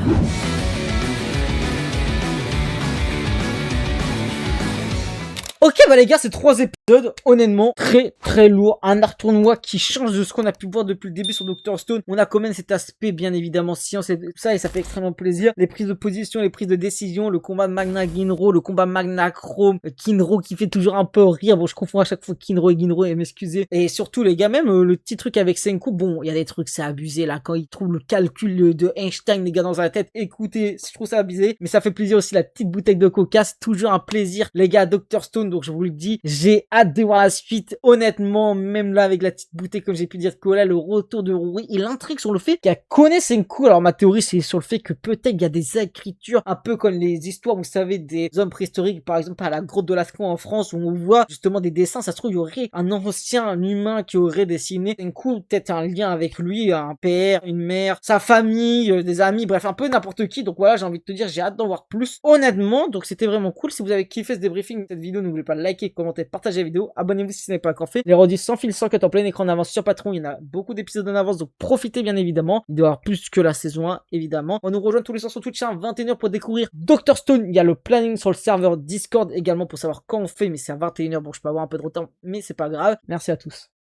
Ok bah les gars, c'est 3 épisodes, honnêtement, très lourd, un arc tournoi qui change de ce qu'on a pu voir depuis le début sur Dr Stone. On a quand même cet aspect bien évidemment science et ça, et ça fait extrêmement plaisir. Les prises de position, les prises de décision, le combat de Magna Ginro, le combat Magna Chrome, Kinro qui fait toujours un peu rire, bon je confonds à chaque fois Kinro et Ginro et m'excuser. Et surtout les gars, même le petit truc avec Senku, bon il y a des trucs c'est abusé là, quand il trouve le calcul de Einstein les gars dans sa tête, écoutez, je trouve ça abusé, mais ça fait plaisir aussi la petite bouteille de coca, c'est toujours un plaisir les gars, Dr Stone. Donc je vous le dis, j'ai hâte de voir la suite. Honnêtement, même là avec la petite bouteille, comme j'ai pu dire, que là, le retour de Rory, il intrigue sur le fait qu'elle connaît Senku. Alors ma théorie, c'est sur le fait que peut-être il y a des écritures, un peu comme les histoires, vous savez, des hommes préhistoriques, par exemple à la grotte de Lascaux en France, où on voit justement des dessins. Ça se trouve, il y aurait un ancien, un humain qui aurait dessiné Senku, peut-être un lien avec lui, un père, une mère, sa famille, des amis, bref, un peu n'importe qui. Donc voilà, j'ai envie de te dire, j'ai hâte d'en voir plus. Honnêtement, donc c'était vraiment cool. Si vous avez kiffé ce débriefing, cette vidéo, n'oubliez pas de liker, commenter, partager la vidéo, abonnez-vous si ce n'est pas encore fait. Les redis sans fil, sans cut en plein écran en avance sur Patreon, il y en a beaucoup d'épisodes en avance, donc profitez bien évidemment. Il doit y avoir plus que la saison 1 évidemment. On nous rejoint tous les soirs sur Twitch à 21h pour découvrir Dr Stone. Il y a le planning sur le serveur Discord également pour savoir quand on fait, mais c'est à 21h. Bon, je peux avoir un peu de retard, mais c'est pas grave. Merci à tous.